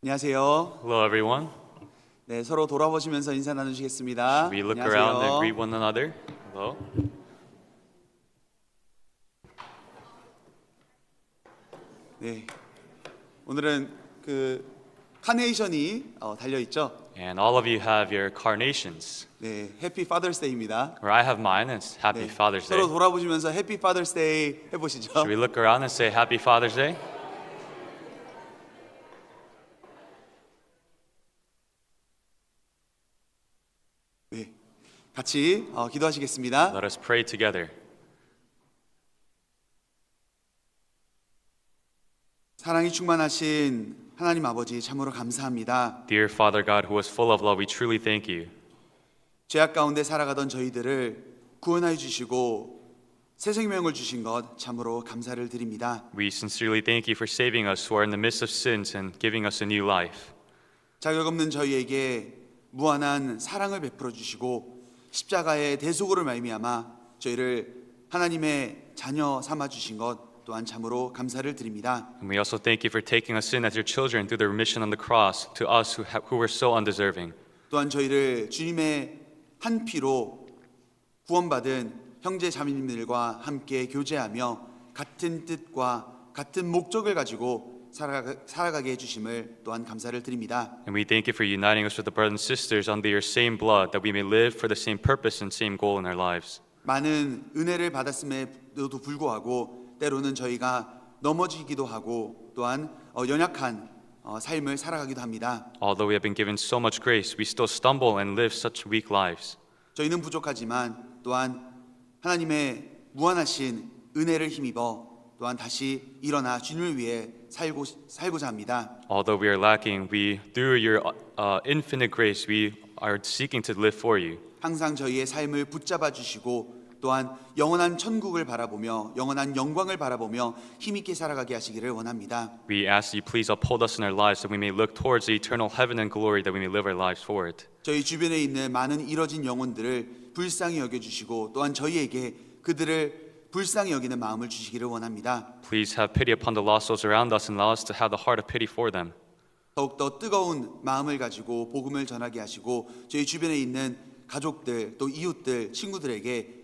안녕하세요. Hello, everyone. 네, 서로 돌아보시면서 인사 나누시겠습니다. We look around and greet 안녕하세요. one another. Hello. 네, 오늘은 그 카네이션이 달려 있죠. And all of you have your carnations. 네, 해피 파더스 데이입니다. Where I have mine, it's Happy 네, Father's Day. 서로 돌아보시면서 해피 파더스 데이 해보시죠. Should we look around and say Happy Father's Day? 네, 같이 기도하시겠습니다. Let us pray together. 사랑이 충만하신 하나님 아버지 참으로 감사합니다. Dear Father God, who is full of love, we truly thank you. 죄악 가운데 살아가던 저희들을 구원하여 주시고 새 생명을 주신 것 참으로 감사를 드립니다. We sincerely thank you for saving us who are in the midst of sins and giving us a new life. 자격 없는 저희에게 무한한 사랑을 베풀어 주시고 십자가의 대속으로 말미암아 저희를 하나님의 자녀 삼아 주신 것 또한 참으로 감사를 드립니다. And we also thank you for taking us in as your children through the remission on the cross to us who were so undeserving. 또한 저희를 주님의 한 피로 구원받은 형제 자매님들과 함께 교제하며 같은 뜻과 같은 목적을 가지고 살아가게 해주심을 또한 감사를 드립니다. And we thank you for uniting us with the brothers and sisters under your same blood, that we may live for the same purpose and same goal in our lives. 많은 은혜를 받았음에도 불구하고 때로는 저희가 넘어지기도 하고 또한 연약한 삶을 살아가기도 합니다. Although we have been given so much grace, we still stumble and live such weak lives. 저희는 부족하지만 또한 하나님의 무한하신 은혜를 힘입어 또한 다시 일어나 주님을 위해 살고자 합니다. Although we are lacking, through your infinite grace, we are seeking to live for you. 항상 저희의 삶을 붙잡아 주시고 또한 영원한 천국을 바라보며 영원한 영광을 바라보며 힘있게 살아가게 하시기를 원합니다. We ask you please uphold us in our lives that we may look towards the eternal heaven and glory, that we may live our lives for it. 저희 주변에 있는 많은 잃어진 영혼들을 불쌍히 여겨 주시고 또한 저희에게 그들을 불쌍히 여기는 마음을 주시기를 원합니다. Please have pity upon the lost souls around us and allow us to have the heart of pity for them. 더욱더 뜨거운 마음을 가지고 복음을 전하게 하시고 저희 주변에 있는 가족들 또 이웃들 친구들에게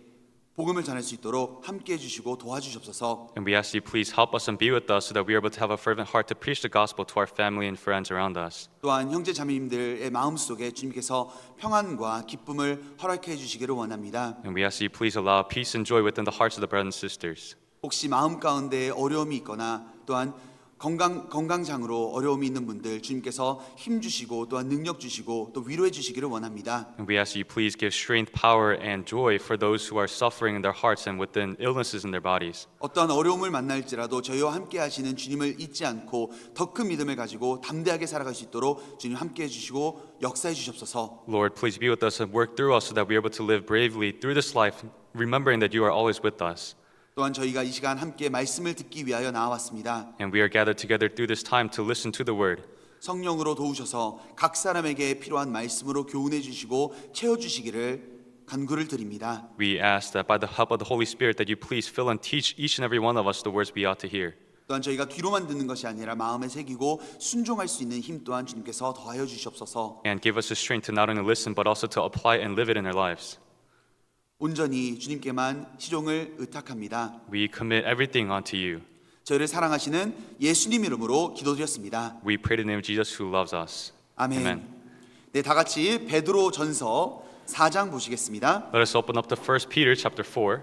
복음을 전할 수 있도록 함께 해주시고 도와주시옵소서. And we ask you please help us and be with us so that we are able to have a fervent heart to preach the gospel to our family and friends around us. 또한 형제 자매님들의 마음속에 주님께서 평안과 기쁨을 허락해 주시기를 원합니다. And we ask you please allow peace and joy within the hearts of the brothers and sisters. 혹시 마음 가운데 어려움이 있거나 또한 건강상으로 어려움이 있는 분들 주님께서 힘 주시고 또한 능력 주시고 또 위로해 주시기를 원합니다. And we ask you please give strength, power, and joy for those who are suffering in their hearts and within illnesses in their bodies. 어떠한 어려움을 만날지라도 저희와 함께 하시는 주님을 잊지 않고 더 큰 믿음을 가지고 담대하게 살아갈 수 있도록 주님 함께 해주시고 역사해 주시옵소서. Lord, please be with us and work through us so that we are able to live bravely through this life, remembering that you are always with us. 또한 저희가 이 시간 함께 말씀을 듣기 위하여 나와왔습니다. And we are gathered together through this time to listen to the word. 성령으로 도우셔서 각 사람에게 필요한 말씀으로 교훈해 주시고 채워 주시기를 간구를 드립니다. We ask that by the help of the Holy Spirit that you please fill and teach each and every one of us the words we ought to hear. 또한 저희가 귀로만 듣는 것이 아니라 마음에 새기고 순종할 수 있는 힘 또한 주님께서 더하여 주시옵소서. And give us the strength to not only listen but also to apply and live it in our lives. 온전히 주님께만 시종을 의탁합니다. We commit everything unto you. 저희를 사랑하시는 예수님 이름으로 기도드렸습니다. We pray in the name of Jesus who loves us. 아멘. Amen. 네, 다 같이 베드로 전서 4장 보시겠습니다. Let us open up to 1 Peter chapter 4.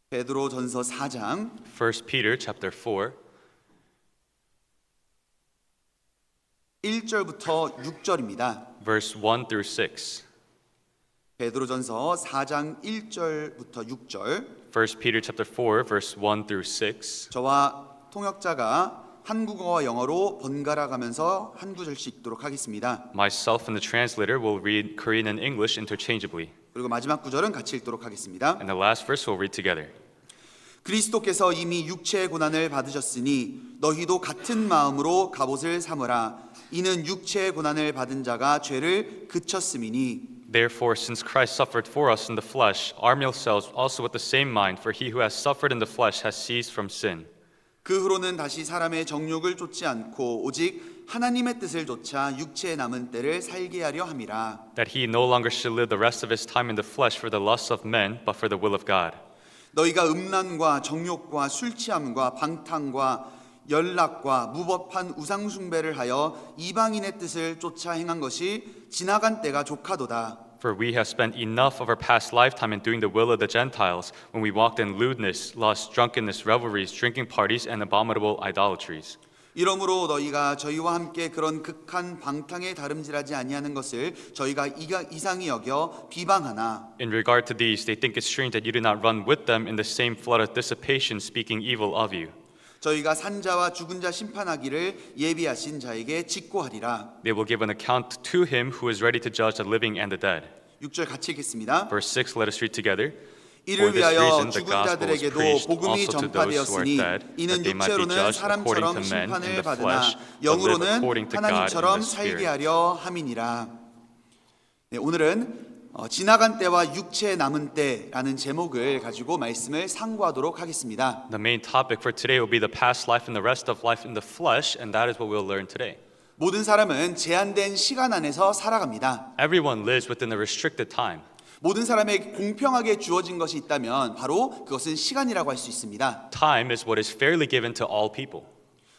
베드로 전서 4장 1 Peter chapter 4. 1절부터 6절입니다. verse 1 through 6. 베드로전서 4장 1절부터 6절. 1 Peter chapter 4 verse 1 through 6. 저와 통역자가 한국어와 영어로 번갈아 가면서 한 구절씩 읽도록 하겠습니다. Myself and the translator will read Korean and English interchangeably. 그리고 마지막 구절은 같이 읽도록 하겠습니다. And the last verse we'll read together. 그리스도께서 이미 육체의 고난을 받으셨으니 너희도 같은 마음으로 갑옷을 삼으라. 이는 육체의 고난을 받은 자가 죄를 그쳤음이니 Therefore, since Christ suffered for us in the flesh, arm yourselves also with the same mind, for he who has suffered in the flesh has ceased from sin. 그 후로는 다시 사람의 정욕을 좇지 않고 오직 하나님의 뜻을 좇아 육체에 남은 때를 살게 하려 함이라. That he no longer should live the rest of his time in the flesh for the lusts of men, but for the will of God. 너희가 음란과 정욕과 술 취함과 방탕과 연락과 무법한 우상 숭배를 하여 이방인의 뜻을 쫓아 행한 것이 지나간 때가 족하도다. For we have spent enough of our past lifetime in doing the will of the Gentiles, when we walked in lewdness, lust, drunkenness, revelries, drinking parties, and abominable idolatries. 이러므로 너희가 저희와 함께 그런 극한 방탕에 다름질하지 아니하는 것을 저희가 이상히 여겨 비방하나. In regard to these, they think it strange that you do not run with them in the same flood of dissipation, speaking evil of you. 저희가 산자와 죽은 자 심판하기를 예비하신 자에게 직고하리라. They will give an account to him who is ready to judge the living and the dead. 6절 같이 읽겠습니다. Verse 6, let us read together. 이를 For this 위하여 reason, the 죽은 gospel is 자들에게도 preached 복음이 also to those who are 전파되었으니 dead, 이는 that they might be 육체로는 judged according 사람처럼 to men in 심판을 the 받으나 flesh, but live 영으로는 according to God in 하나님처럼 the 살게 Spirit. 하려 함이니라. 네, 오늘은 지나간 때와 육체에 남은 때라는 제목을 가지고 말씀을 상고하도록 하겠습니다. The main topic for today will be the past life and the rest of life in the flesh, and that is what we'll learn today. 모든 사람은 제한된 시간 안에서 살아갑니다. Everyone lives within a restricted time. 모든 사람에게 공평하게 주어진 것이 있다면 바로 그것은 시간이라고 할 수 있습니다. Time is what is fairly given to all people.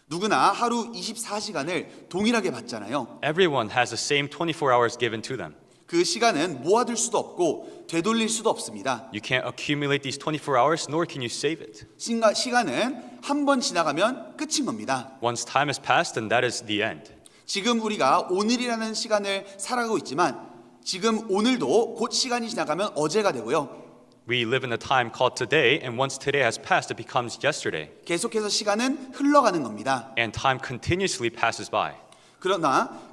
누구나 하루 24시간을 동일하게 받잖아요. Everyone has the same 24 hours given to them. 그 시간은 모아둘 수도 없고 되돌릴 수도 없습니다. You can't accumulate these 24 hours, nor can you save it. 시간은 한 번 지나가면 끝인 겁니다. Once time has passed, then that is the end. 지금 우리가 오늘이라는 시간을 살아가고 있지만 지금 오늘도 곧 시간이 지나가면 어제가 되고요. We live in a time called today, and once today has passed, it becomes yesterday. 계속해서 시간은 흘러가는 겁니다. And time continuously passes by.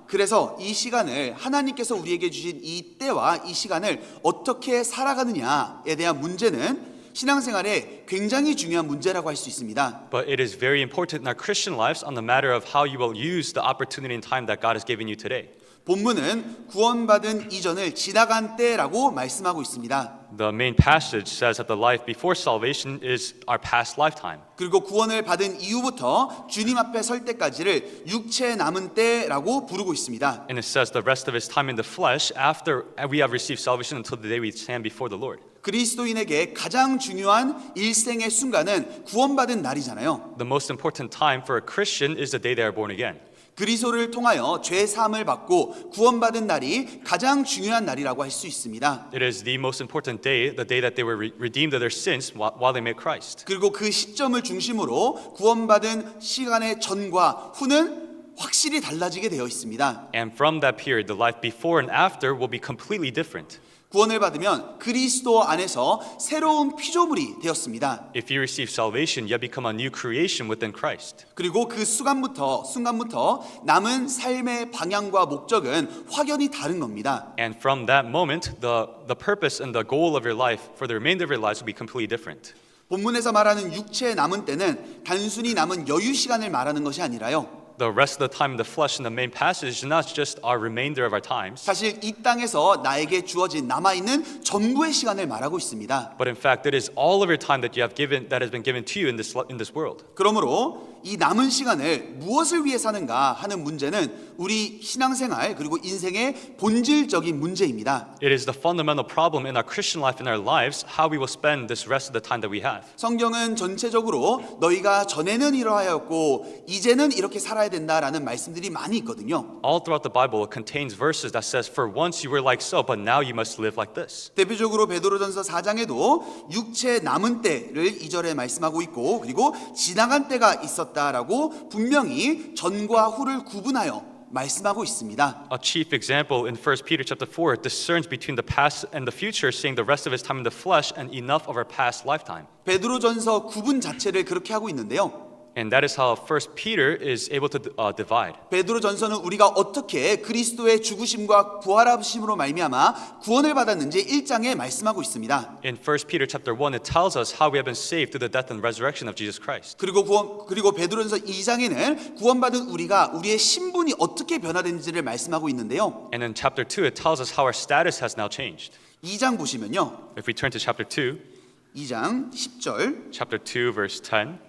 그래서 이 시간을 하나님께서 우리에게 주신 이 때와 이 시간을 어떻게 살아가느냐에 대한 문제는 신앙생활에 굉장히 중요한 문제라고 할 수 있습니다. But it is very important in our Christian lives on the matter of how you will use the opportunity and time that God has given you today. 본문은 구원받은 이전을 지나간 때라고 말씀하고 있습니다. The main passage says that the life before salvation is our past lifetime. 그리고 구원을 받은 이후부터 주님 앞에 설 때까지를 육체에 남은 때라고 부르고 있습니다. And it says the rest of his time in the flesh after we have received salvation until the day we stand before the Lord. 그리스도인에게 가장 중요한 일생의 순간은 구원받은 날이잖아요. The most important time for a Christian is the day they are born again. 그리스도를 통하여 죄 사함을 받고 구원받은 날이 가장 중요한 날이라고 할 수 있습니다. It is the most important day, the day that they were redeemed of their sins while they met Christ. 그리고 그 시점을 중심으로 구원받은 시간의 전과 후는 확실히 달라지게 되어 있습니다. And from that period, the life before and after will be completely different. 구원을 받으면 그리스도 안에서 새로운 피조물이 되었습니다. If you receive salvation, you have become a new creation within Christ. 그리고 그 순간부터 남은 삶의 방향과 목적은 확연히 다른 겁니다. And from that moment, the purpose and the goal of your life for the remainder of your lives will be completely different. 본문에서 말하는 육체에 남은 때는 단순히 남은 여유 시간을 말하는 것이 아니라요. The rest of the time in the flesh in the main passage is not just our remainder of our times, 사실 이 땅에서 나에게 주어진 남아있는 전부의 시간을 말하고 있습니다. but in fact, it is all of your time that has been given to you in this world. 그러므로 이 남은 시간을 무엇을 위해 사는가 하는 문제는 우리 신앙생활 그리고 인생의 본질적인 문제입니다. It is the fundamental problem in our Christian life, in our lives, how we will spend this rest of the time that we have. 성경은 전체적으로 너희가 전에는 이러하였고 이제는 이렇게 살아야 된다라는 말씀들이 많이 있거든요. All throughout the Bible, it contains verses that says, "For once you were like so, but now you must live like this." 대표적으로 베드로전서 4장에도 육체 남은 때를 2절에 말씀하고 있고 그리고 지나간 때가 있었다라고 분명히 전과 후를 구분하여 말씀하고 있습니다. A chief example in 1 Peter chapter 4 discerns between the past and the future, saying the rest of his time in the flesh and enough of our past lifetime. 베드로전서 구분 자체를 그렇게 하고 있는데요. And that is how First Peter is able to divide. 베드로전서는 우리가 어떻게 그리스도의 죽으심과 부활하심으로 말미암아 구원을 받았는지 1장에 말씀하고 있습니다. In 1 Peter chapter 1, it tells us how we have been saved through the death and resurrection of Jesus Christ. 그리고 베드로전서 2장에는 구원받은 우리가 우리의 신분이 어떻게 변화된지를 말씀하고 있는데요. And in chapter 2, it tells us how our status has now changed. 2장 보시면요. If we turn to chapter 2, 2장 10절 chapter 2, verse 10,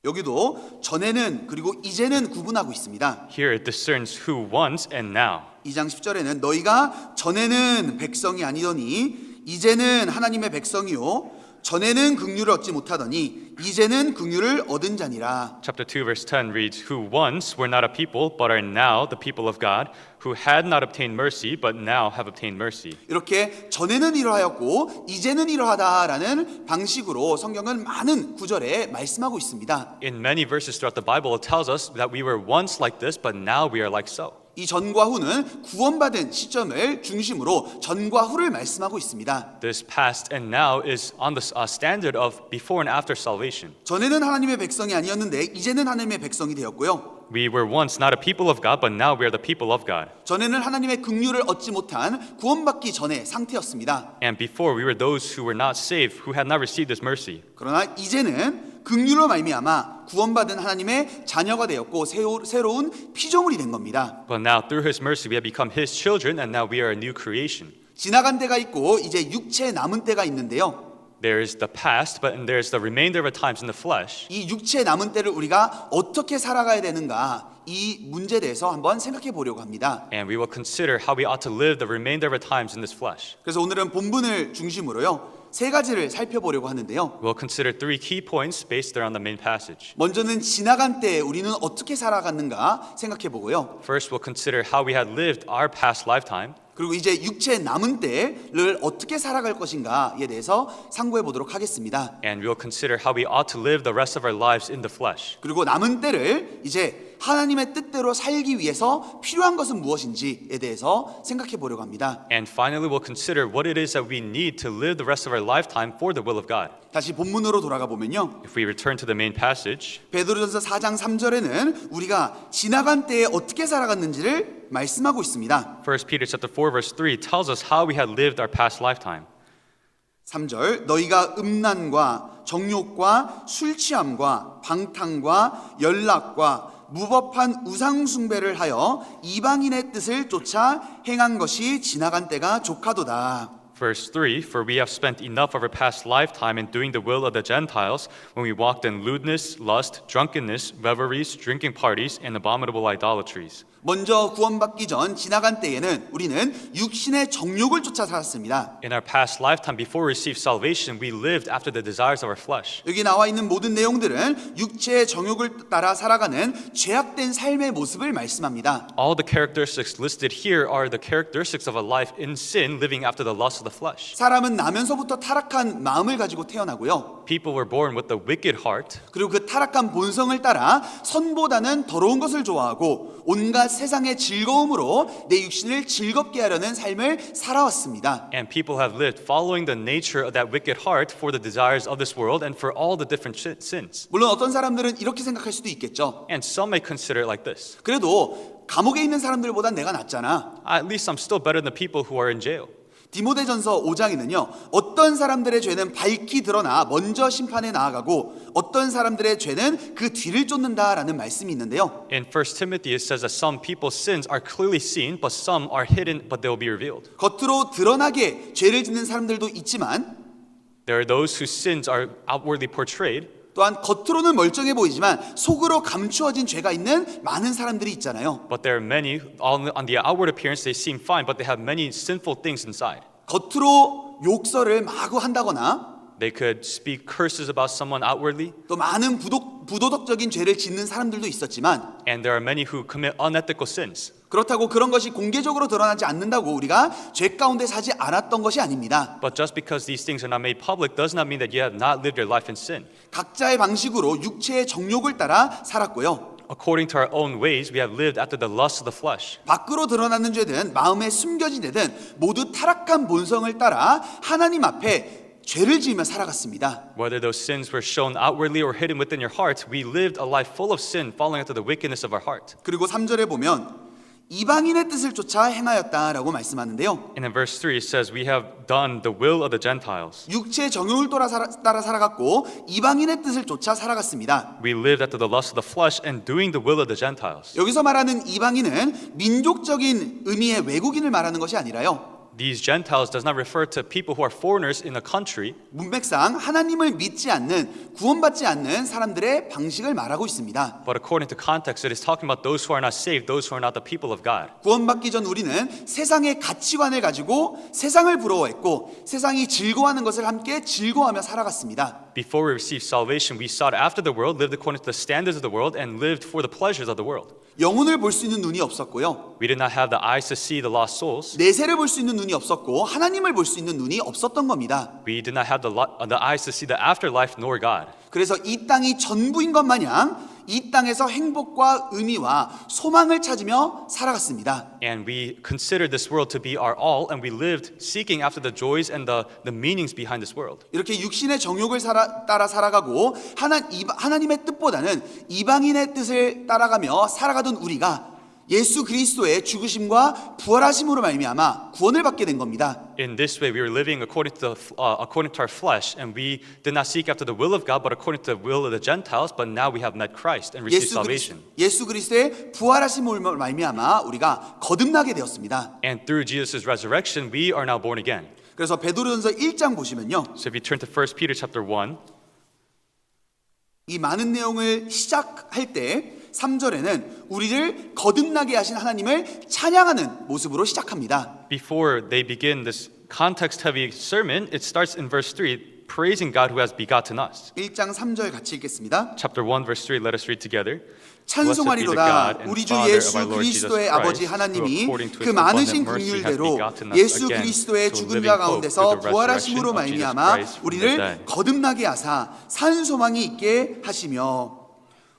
여기도 전에는 그리고 이제는 구분하고 있습니다. here it discerns who once and now. 2장 10절에는 너희가 전에는 백성이 아니더니 이제는 하나님의 백성이요 전에는 긍휼을 얻지 못하더니 이제는 긍휼을 얻은 자니라. Chapter 2, verse 10 reads, who once were not a people, but are now the people of God, who had not obtained mercy, but now have obtained mercy. 이렇게 전에는 이러하였고 이제는 이러하다라는 방식으로 성경은 많은 구절에 말씀하고 있습니다. In many verses throughout the Bible, it tells us that we were once like this, but now we are like so. 이 전과 후는 구원받은 시점을 중심으로 전과 후를 말씀하고 있습니다. This past and now is on the standard of before and after salvation. 전에는 하나님의 백성이 아니었는데 이제는 하나님의 백성이 되었고요. We were once not a people of God, but now we are the people of God. 전에는 하나님의 긍휼을 얻지 못한 구원받기 전의 상태였습니다. And before we were those who were not saved, who had not received this mercy. 그러나 이제는 긍휼로 말미암아 구원받은 하나님의 자녀가 되었고 새로운 피조물이 된 겁니다. But now through His mercy we have become His children, and now we are a new creation. 지나간 때가 있고 이제 육체에 남은 때가 있는데요. There is the past, but there is the remainder of our times in the flesh. 이 육체에 남은 때를 우리가 어떻게 살아가야 되는가 이 문제에 대해서 한번 생각해 보려고 합니다. And we will consider how we ought to live the remainder of our times in this flesh. 그래서 오늘은 본문을 중심으로요. 세 가지를 살펴보려고 하는데요. We'll consider three key points based around the main passage. 먼저는 지나간 때 우리는 어떻게 살아갔는가 생각해 보고요. First, we'll consider how we had lived our past lifetime. 그리고 이제 육체에 남은 때를 어떻게 살아갈 것인가에 대해서 상고해 보도록 하겠습니다. And we'll consider how we ought to live the rest of our lives in the flesh. 그리고 남은 때를 이제 하나님의 뜻대로 살기 위해서 필요한 것은 무엇인지에 대해서 생각해 보려고 합니다. And finally, we'll consider what it is that we need to live the rest of our lifetime for the will of God. 다시 본문으로 돌아가 보면요. If we return to the main passage, 베드로전서 4장 3절에는 우리가 지나간 때에 어떻게 살아갔는지를 말씀하고 있습니다. 1 Peter chapter 4 verse 3 tells us how we had lived our past lifetime. 3절 너희가 음란과 정욕과 술 취함과 방탕과 연락과 무법한 우상 숭배를 하여 이방인의 뜻을 쫓아 행한 것이 지나간 때가 족하도다. Verse 3, for we have spent enough of our past lifetime in doing the will of the Gentiles when we walked in lewdness, lust, drunkenness, revelries, drinking parties, and abominable idolatries. 먼저 구원받기 전 지나간 때에는 우리는 육신의 정욕을 쫓아 살았습니다. In our past lifetime, before we received salvation, we lived after the desires of our flesh. 여기 나와 있는 모든 내용들은 육체의 정욕을 따라 살아가는 죄악된 삶의 모습을 말씀합니다. All the characteristics listed here are the characteristics of a life in sin, living after the lust of the flesh. 사람은 나면서부터 타락한 마음을 가지고 태어나고요. People were born with the wicked heart, 그리고 그 타락한 본성을 따라 선보다는 더러운 것을 좋아하고 온갖 세상의 즐거움으로 내 육신을 즐겁게 하려는 삶을 살아왔습니다. and people have lived following the nature of that wicked heart for the desires of this world and for all the different sins. 물론 어떤 사람들은 이렇게 생각할 수도 있겠죠. And some may consider it like this. 그래도 감옥에 있는 사람들보단 내가 낫잖아. At least I'm still better than the people who are in jail. 디모데전서 5장에는요. 어떤 사람들의 죄는 밝히 드러나 먼저 심판에 나아가고 어떤 사람들의 죄는 그 뒤를 쫓는다라는 말씀이 있는데요. In 1 Timothy it says that some people's sins are clearly seen, but some are hidden, but they will be revealed. 겉으로 드러나게 죄를 짓는 사람들도 있지만 There are those whose sins are outwardly portrayed, 또한 겉으로는 멀쩡해 보이지만 속으로 감추어진 죄가 있는 많은 사람들이 있잖아요. but there are many, on the outward appearance they seem fine, but they have many sinful things inside. 겉으로 욕설을 마구 한다거나 They could speak curses about someone outwardly, 또 많은 부도덕적인 죄를 짓는 사람들도 있었지만 and there are many who commit unethical sins. 그렇다고 그런 것이 공개적으로 드러나지 않는다고 우리가 죄 가운데 사지 않았던 것이 아닙니다. But just because these things are not made public does not mean that you have not lived your life in sin. 각자의 방식으로 육체의 정욕을 따라 살았고요. According to our own ways, we have lived after the lust of the flesh. 밖으로 드러나는 죄든 마음에 숨겨진 죄든 모두 타락한 본성을 따라 하나님 앞에 죄를 지으며 살아갔습니다. Whether those sins were shown outwardly or hidden within your heart, we lived a life full of sin, falling into the wickedness of our heart. 그리고 3절에 보면 이방인의 뜻을 쫓아 행하였다라고 말씀하는데요. And in verse 3 it says, we have done the will of the Gentiles. 육체의 정욕을 따라 살아갔고 이방인의 뜻을 쫓아 살아갔습니다. We lived after the lust of the flesh and doing the will of the Gentiles. 여기서 말하는 이방인은 민족적인 의미의 외국인을 말하는 것이 아니라요. These Gentiles does not refer to people who are foreigners in a country, 문맥상 하나님을 믿지 않는 구원받지 않는 사람들의 방식을 말하고 있습니다. but according to context, it is talking about those who are not saved, those who are not the people of God. 구원받기 전 우리는 세상의 가치관을 가지고 세상을 부러워했고 세상이 즐거워하는 것을 함께 즐거워하며 살아갔습니다. Before we received salvation, we sought after the world, lived according to the standards of the world, and lived for the pleasures of the world. 영혼을 볼 수 있는 눈이 없었고요. We did not have the eyes to see the lost souls. 내세를 볼 수 있는 눈이 없었고 하나님을 볼 수 있는 눈이 없었던 겁니다. We did not have the eyes to see the afterlife nor God. 그래서 이 땅이 전부인 것 마냥 이 땅에서 행복과 의미와 소망을 찾으며 살아갔습니다. And we considered this world to be our all, and we lived seeking after the joys and the meanings behind this world. 이렇게 육신의 정욕을 따라 살아가고 하나님의 뜻보다는 이방인의 뜻을 따라가며 살아가던 우리가 예수 그리스도의 죽으심과 부활하심으로 말미암아 구원을 받게 된 겁니다. In this way, we were living according to our flesh, and we did not seek after the will of God, but according to the will of the Gentiles. But now we have met Christ and received salvation. 예수 그리스도의 부활하심으로 말미암아 우리가 거듭나게 되었습니다. And through Jesus' resurrection, we are now born again. 그래서 베드로전서 1장 보시면요, So if you turn to 1 Peter chapter 1, 이 많은 내용을 시작할 때 3절에는 우리를 거듭나게 하신 하나님을 찬양하는 모습으로 시작합니다. before they begin this context-heavy sermon, it starts in verse 3, praising God who has begotten us. 1장 3절 같이 읽겠습니다. Chapter 1, verse 3, let us read together. 찬송하리로다 우리 주 예수 그리스도의 아버지 하나님이 그 많으신 긍휼대로 예수 그리스도의 죽은 자 가운데서 부활하심으로 말미암아 우리를 거듭나게 하사 산 소망이 있게 하시며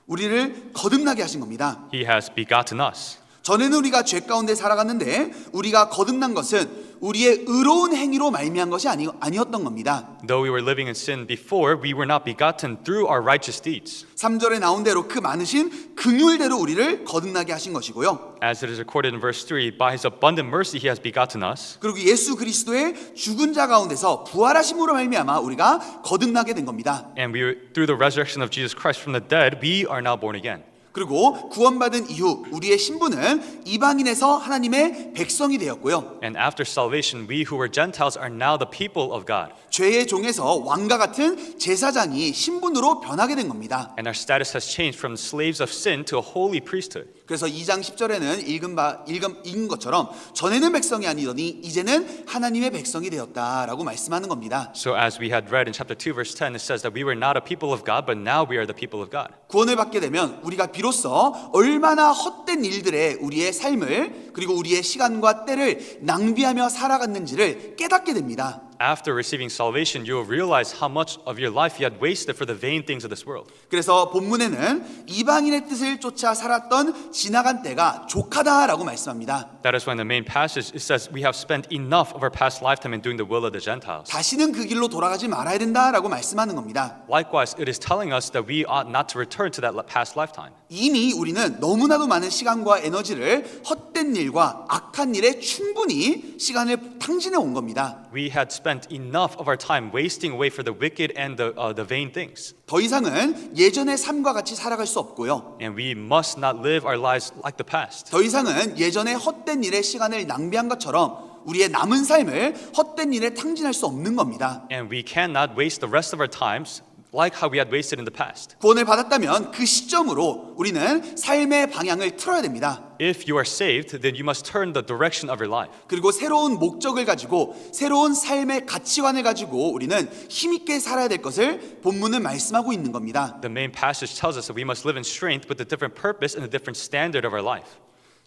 우리를 거듭나게 하신 겁니다. He has begotten us. 전에는 우리가 죄 가운데 살아갔는데 우리가 거듭난 것은 우리의 의로운 행위로 말미암은 것이 아니었던 겁니다. Though we were living in sin before, we were not begotten through our righteous deeds. 3절에 나온 대로 그 많으신 긍휼대로 우리를 거듭나게 하신 것이고요. As it is recorded in verse 3, by his abundant mercy he has begotten us. 그리고 예수 그리스도의 죽은 자 가운데서 부활하심으로 말미암아 우리가 거듭나게 된 겁니다. And through the resurrection of Jesus Christ from the dead, we are now born again. 그리고 구원받은 이후 우리의 신분은 이방인에서 하나님의 백성이 되었고요. And after salvation, we who were Gentiles are now the people of God. 죄의 종에서 왕과 같은 제사장이 신분으로 변하게 된 겁니다. And our status has changed from slaves of sin to a holy priesthood. 그래서 2장 10절에는 읽은 것처럼 전에는 백성이 아니더니 이제는 하나님의 백성이 되었다라고 말씀하는 겁니다. So as we had read in chapter 2 verse 10, it says that we were not a people of God, but now we are the people of God. 구원을 받게 되면 우리가 비로소 얼마나 헛된 일들에 우리의 삶을 그리고 우리의 시간과 때를 낭비하며 살아갔는지를 깨닫게 됩니다. After receiving salvation, you will realize how much of your life you had wasted for the vain things of this world. 그래서 본문에는 이방인의 뜻을 쫓아 살았던 지나간 때가 족하다라고 말씀합니다. That is why in the main passage it says we have spent enough of our past lifetime in doing the will of the Gentiles. 다시는 그 길로 돌아가지 말아야 된다라고 말씀하는 겁니다. Likewise, it is telling us that we ought not to return to that past lifetime. 이미 우리는 너무나도 많은 시간과 에너지를 헛된 일과 악한 일에 충분히 시간을 탕진해 온 겁니다. We had spent enough of our time wasting away for the wicked and the vain things. 더 이상은 예전의 삶과 같이 살아갈 수 없고요. And we must not live our lives like the past. 더 이상은 예전의 헛된 일에 시간을 낭비한 것처럼 우리의 남은 삶을 헛된 일에 탕진할 수 없는 겁니다. And we cannot waste the rest of our times like how we had wasted in the past. 구원을 받았다면 그 시점으로 우리는 삶의 방향을 틀어야 됩니다. If you are saved, then you must turn the direction of your life. 그리고 새로운 목적을 가지고 새로운 삶의 가치관을 가지고 우리는 힘있게 살아야 될 것을 본문은 말씀하고 있는 겁니다. The main passage tells us that we must live in strength with a different purpose and a different standard of our life.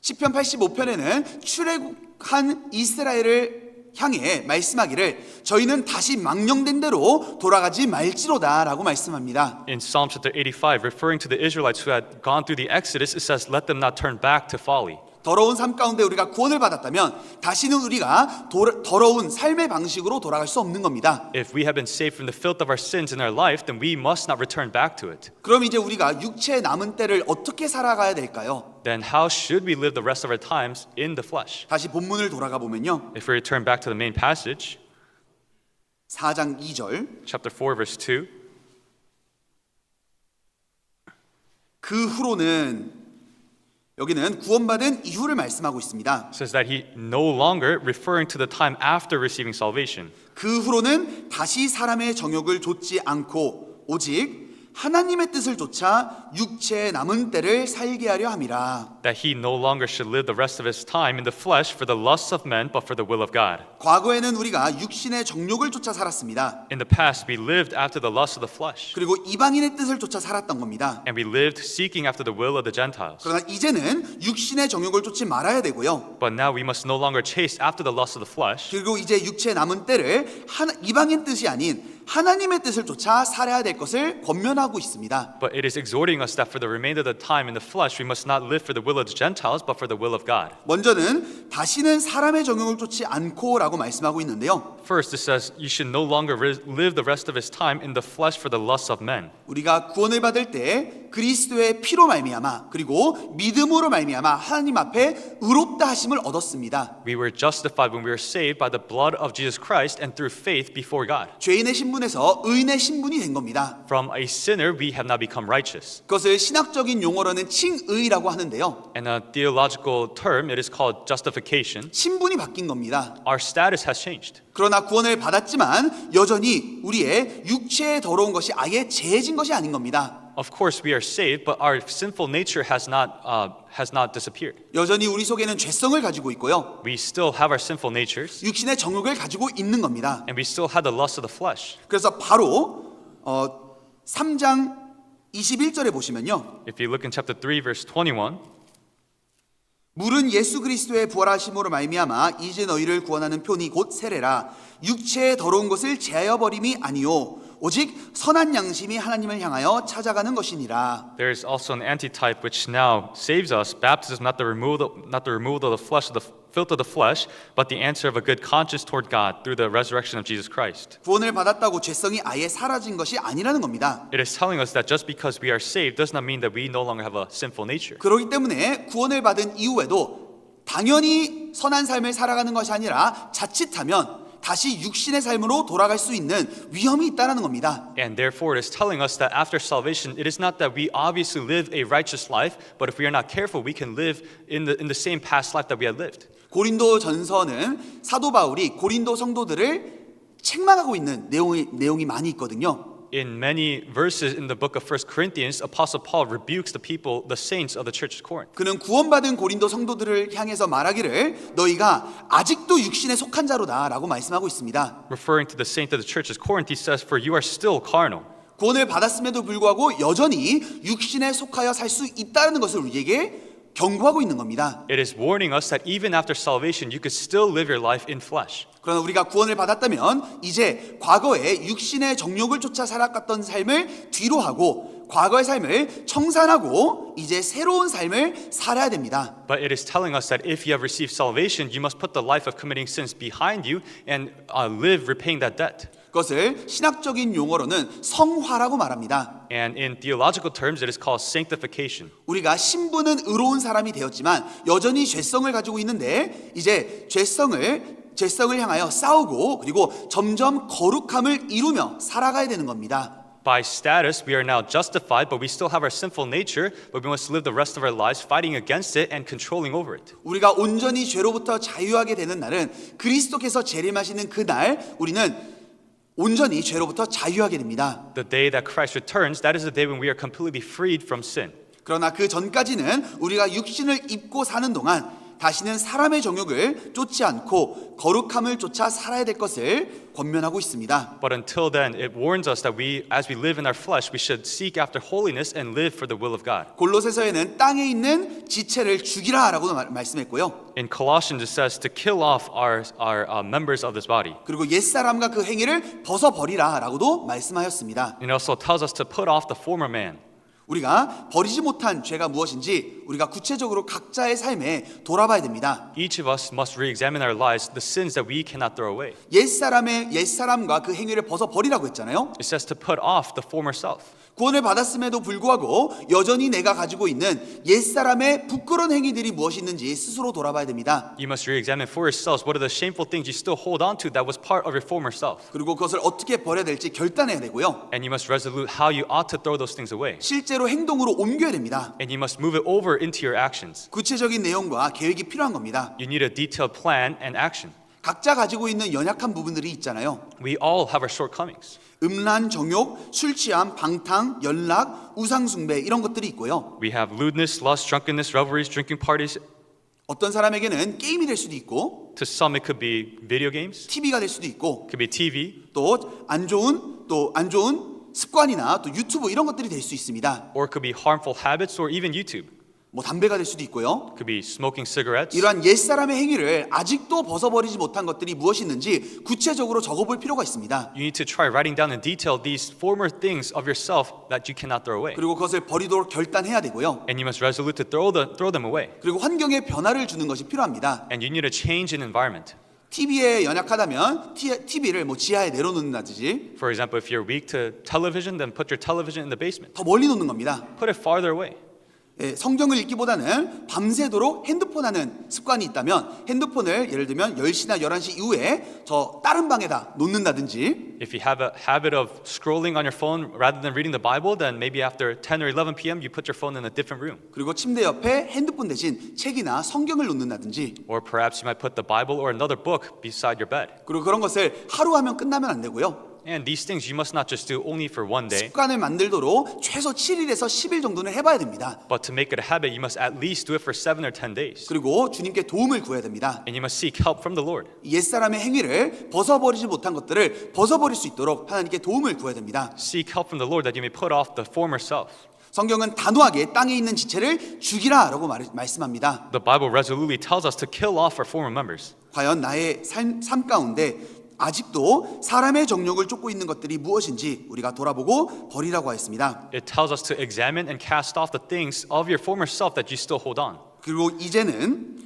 시편 85편에는 출애굽한 이스라엘을 향해 말씀하기를 저희는 다시 망령된 대로 돌아가지 말지로다라고 말씀합니다. In Psalm chapter 85, referring to the Israelites who had gone through the Exodus, it says, "Let them not turn back to folly." 더러운 삶 가운데 우리가 구원을 받았다면 다시는 우리가 더러운 삶의 방식으로 돌아갈 수 없는 겁니다. If we have been saved from the filth of our sins in our life, then we must not return back to it. 그럼 이제 우리가 육체의 남은 때를 어떻게 살아가야 될까요? Then how should we live the rest of our times in the flesh? 다시 본문을 돌아가 보면요. If we return back to the main passage, 4장 2절 chapter 4, verse 2, 그 후로는 여기는 구원받은 이후를 말씀하고 있습니다. says that he no longer referring to the time after receiving salvation. 그 후로는 다시 사람의 정욕을 좇지 않고 오직 하나님의 뜻을 좇아 육체의 남은 때를 살게 하려 함이라. That he no longer should live the rest of his time in the flesh for the lusts of men, but for the will of God. 과거에는 우리가 육신의 정욕을 쫓아 살았습니다. In the past, we lived after the lusts of the flesh, 그리고 이방인의 뜻을 쫓아 살았던 겁니다. and we lived seeking after the will of the Gentiles. 그러나 이제는 육신의 정욕을 쫓지 말아야 되고요. But now we must no longer chase after the lusts of the flesh, 그리고 이제 육체의 남은 때를 이방인 뜻이 아닌 하나님의 뜻을 쫓아 살아야 될 것을 권면하고 있습니다. but it is exhorting us that for the remainder of the time in the flesh, we must not live for the will of the Gentiles, but for the will of God. 먼저는 다시는 사람의 정욕을 쫓지 않고라고 말씀하고 있는데요. First, it says you should no longer live the rest of his time in the flesh for the lusts of men. 우리가 구원을 받을 때 그리스도의 피로 말미암아 그리고 믿음으로 말미암아 하나님 앞에 의롭다 하심을 얻었습니다. We were justified when we were saved by the blood of Jesus Christ and through faith before God. 죄인의 신분에서 의인의 신분이 된 겁니다. From a sinner, we have now become righteous. 그것을 신학적인 용어로는 칭의라고 하는데요. In a theological term, it is called justification. 신분이 바뀐 겁니다. Our status has changed. 그러나 구원을 받았지만 여전히 우리의 육체의 더러운 것이 아예 제해진 것이 아닌 겁니다. Of course, we are saved, but our sinful nature has not disappeared. 여전히 우리 속에는 죄성을 가지고 있고요. We still have our sinful natures, 육신의 정욕을 가지고 있는 겁니다. and we still have the lust of the flesh. 그래서 바로 3장 21절에 보시면요. If you look in chapter 3, verse 21, 물은 예수 그리스도의 부활하심으로 말미암아 이제 너희를 구원하는 표니 곧 세례라. 육체의 더러운 것을 제하여 버림이 아니요 오직 선한 양심이 하나님을 향하여 찾아가는 것이니라. there is also an antitype which now saves us. Baptism, not the removal of the flesh, of the filth of the flesh, but the answer of a good conscience toward God through the resurrection of Jesus Christ. 구원을 받았다고 죄성이 아예 사라진 것이 아니라는 겁니다. It is telling us that just because we are saved does not mean that we no longer have a sinful nature. 그렇기 때문에 구원을 받은 이후에도 당연히 선한 삶을 살아가는 것이 아니라 자칫하면 다시 육신의 삶으로 돌아갈 수 있는 위험이 있다는 겁니다. And therefore it is telling us that after salvation, it is not that we obviously live a righteous life, but if we are not careful, we can live in the same past life that we had lived. 고린도 전서는 사도 바울이 고린도 성도들을 책망하고 있는 내용이 많이 있거든요. In many verses in the book of 1 Corinthians, Apostle Paul rebukes the people, the saints of the church of Corinth. 그는 구원받은 고린도 성도들을 향해서 말하기를 너희가 아직도 육신에 속한 자로다라고 말씀하고 있습니다. Referring to the saint of the church of Corinth, he says, "For you are still carnal." 구원을 받았음에도 불구하고 여전히 육신에 속하여 살 수 있다는 것을 우리에게 경고하고 있는 겁니다. It is warning us that even after salvation, you could still live your life in flesh. 그러나 우리가 구원을 받았다면 이제 과거에 육신의 정욕을 쫓아 살아갔던 삶을 뒤로 하고 과거의 삶을 청산하고 이제 새로운 삶을 살아야 됩니다. But it is telling us that if you have received salvation, you must put the life of committing sins behind you and live repaying that debt. 그것을 신학적인 용어로는 성화라고 말합니다. And in theological terms, it is called sanctification. 우리가 신분은 의로운 사람이 되었지만 여전히 죄성을 가지고 있는데 이제 죄성을 향하여 싸우고 그리고 점점 거룩함을 이루며 살아가야 되는 겁니다. By status, we are now justified, but we still have our sinful nature, but we must live the rest of our lives fighting against it and controlling over it. 우리가 온전히 죄로부터 자유하게 되는 날은 그리스도께서 재림하시는 그날 우리는 온전히 죄로부터 자유하게 됩니다. The day that Christ returns, that is the day when we are completely freed from sin. 그러나 그 전까지는 우리가 육신을 입고 사는 동안 다시는 사람의 정욕을 쫓지 않고 거룩함을 쫓아 살아야 될 것을 권면하고 있습니다. But until then, it warns us that as we live in our flesh, we should seek after holiness and live for the will of God. 골로새서에는 땅에 있는 지체를 죽이라라고 말씀했고요. In Colossians, it says to kill off our members of this body. 그리고 옛사람과 그 행위를 벗어버리라라고도 말씀하였습니다. It also tells us to put off the former man. 우리가 버리지 못한 죄가 무엇인지 우리가 구체적으로 각자의 삶에 돌아봐야 됩니다. Each of us must re-examine our lives, the sins that we cannot throw away. 옛사람과 그 행위를 벗어 버리라고 했잖아요. It says to put off the former self. 구원을 받았음에도 불구하고 여전히 내가 가지고 있는 옛사람의 부끄러운 행위들이 무엇이 있는지 스스로 돌아봐야 됩니다. You must re-examine for yourselves what are the shameful things you still hold on to that was part of your former self. 그리고 그것을 어떻게 버려야 될지 결단해야 되고요. And you must resolute how you ought to throw those things away. 실제로 행동으로 옮겨야 됩니다. And you must move it over into your actions. 구체적인 내용과 계획이 필요한 겁니다. You need a detailed plan and action. 각자 가지고 있는 연약한 부분들이 있잖아요. We all have our shortcomings. 음란, 정욕, 술 취함, 방탕, 연락, 우상 숭배 이런 것들이 있고요. We have lewdness, lust, drunkenness, revelries, drinking parties. 어떤 사람에게는 게임이 될 수도 있고 To some it could be video games, TV가 될 수도 있고 it could be TV, 또 안 좋은 습관이나 또 유튜브 이런 것들이 될 수 있습니다. or it could be harmful habits or even YouTube. 뭐 담배가 될 수도 있고요. It could be smoking cigarettes. 이러한 옛사람의 행위를 아직도 벗어버리지 못한 것들이 무엇이 있는지 구체적으로 적어볼 필요가 있습니다. You need to try writing down in detail these former things of yourself that you cannot throw away. 그리고 그것을 버리도록 결단해야 되고요. And you must resolute to throw them away. 그리고 환경에 변화를 주는 것이 필요합니다. And you need to change an environment. TV에 연약하다면 TV를 뭐 지하에 내려놓는다든지 For example, if you're weak to television, then put your television in the basement. 더 멀리 놓는 겁니다. Put it farther away. 성경을 읽기보다는 밤새도록 핸드폰 하는 습관이 있다면 핸드폰을 예를 들면 10시나 11시 이후에 저 다른 방에다 놓는다든지 If you have a habit of scrolling on your phone rather than reading the Bible, then maybe after 10 or 11 p.m. you put your phone in a different room. 그리고 침대 옆에 핸드폰 대신 책이나 성경을 놓는다든지 Or perhaps you might put the Bible or another book beside your bed. 그리고 그런 것을 하루 하면 끝나면 안 되고요. And these things you must not just do only for one day, 습관을 만들도록 최소 7일에서 10일 정도는 해봐야 됩니다. but to make it a habit, you must at least do it for 7 or 10 days. 그리고 주님께 도움을 구해야 됩니다. And you must seek help from the Lord. 옛사람의 행위를 벗어버리지 못한 것들을 벗어버릴 수 있도록 하나님께 도움을 구해야 됩니다. Seek help from the Lord that you may put off the former self. 성경은 단호하게 땅에 있는 지체를 죽이라라고 말씀합니다. The Bible resolutely tells us to kill off our former members. 과연 나의 삶 가운데 아직도 사람의 정욕을 쫓고 있는 것들이 무엇인지 우리가 돌아보고 버리라고 하였습니다. It tells us to examine and cast off the things of your former self that you still hold on. 그리고 이제는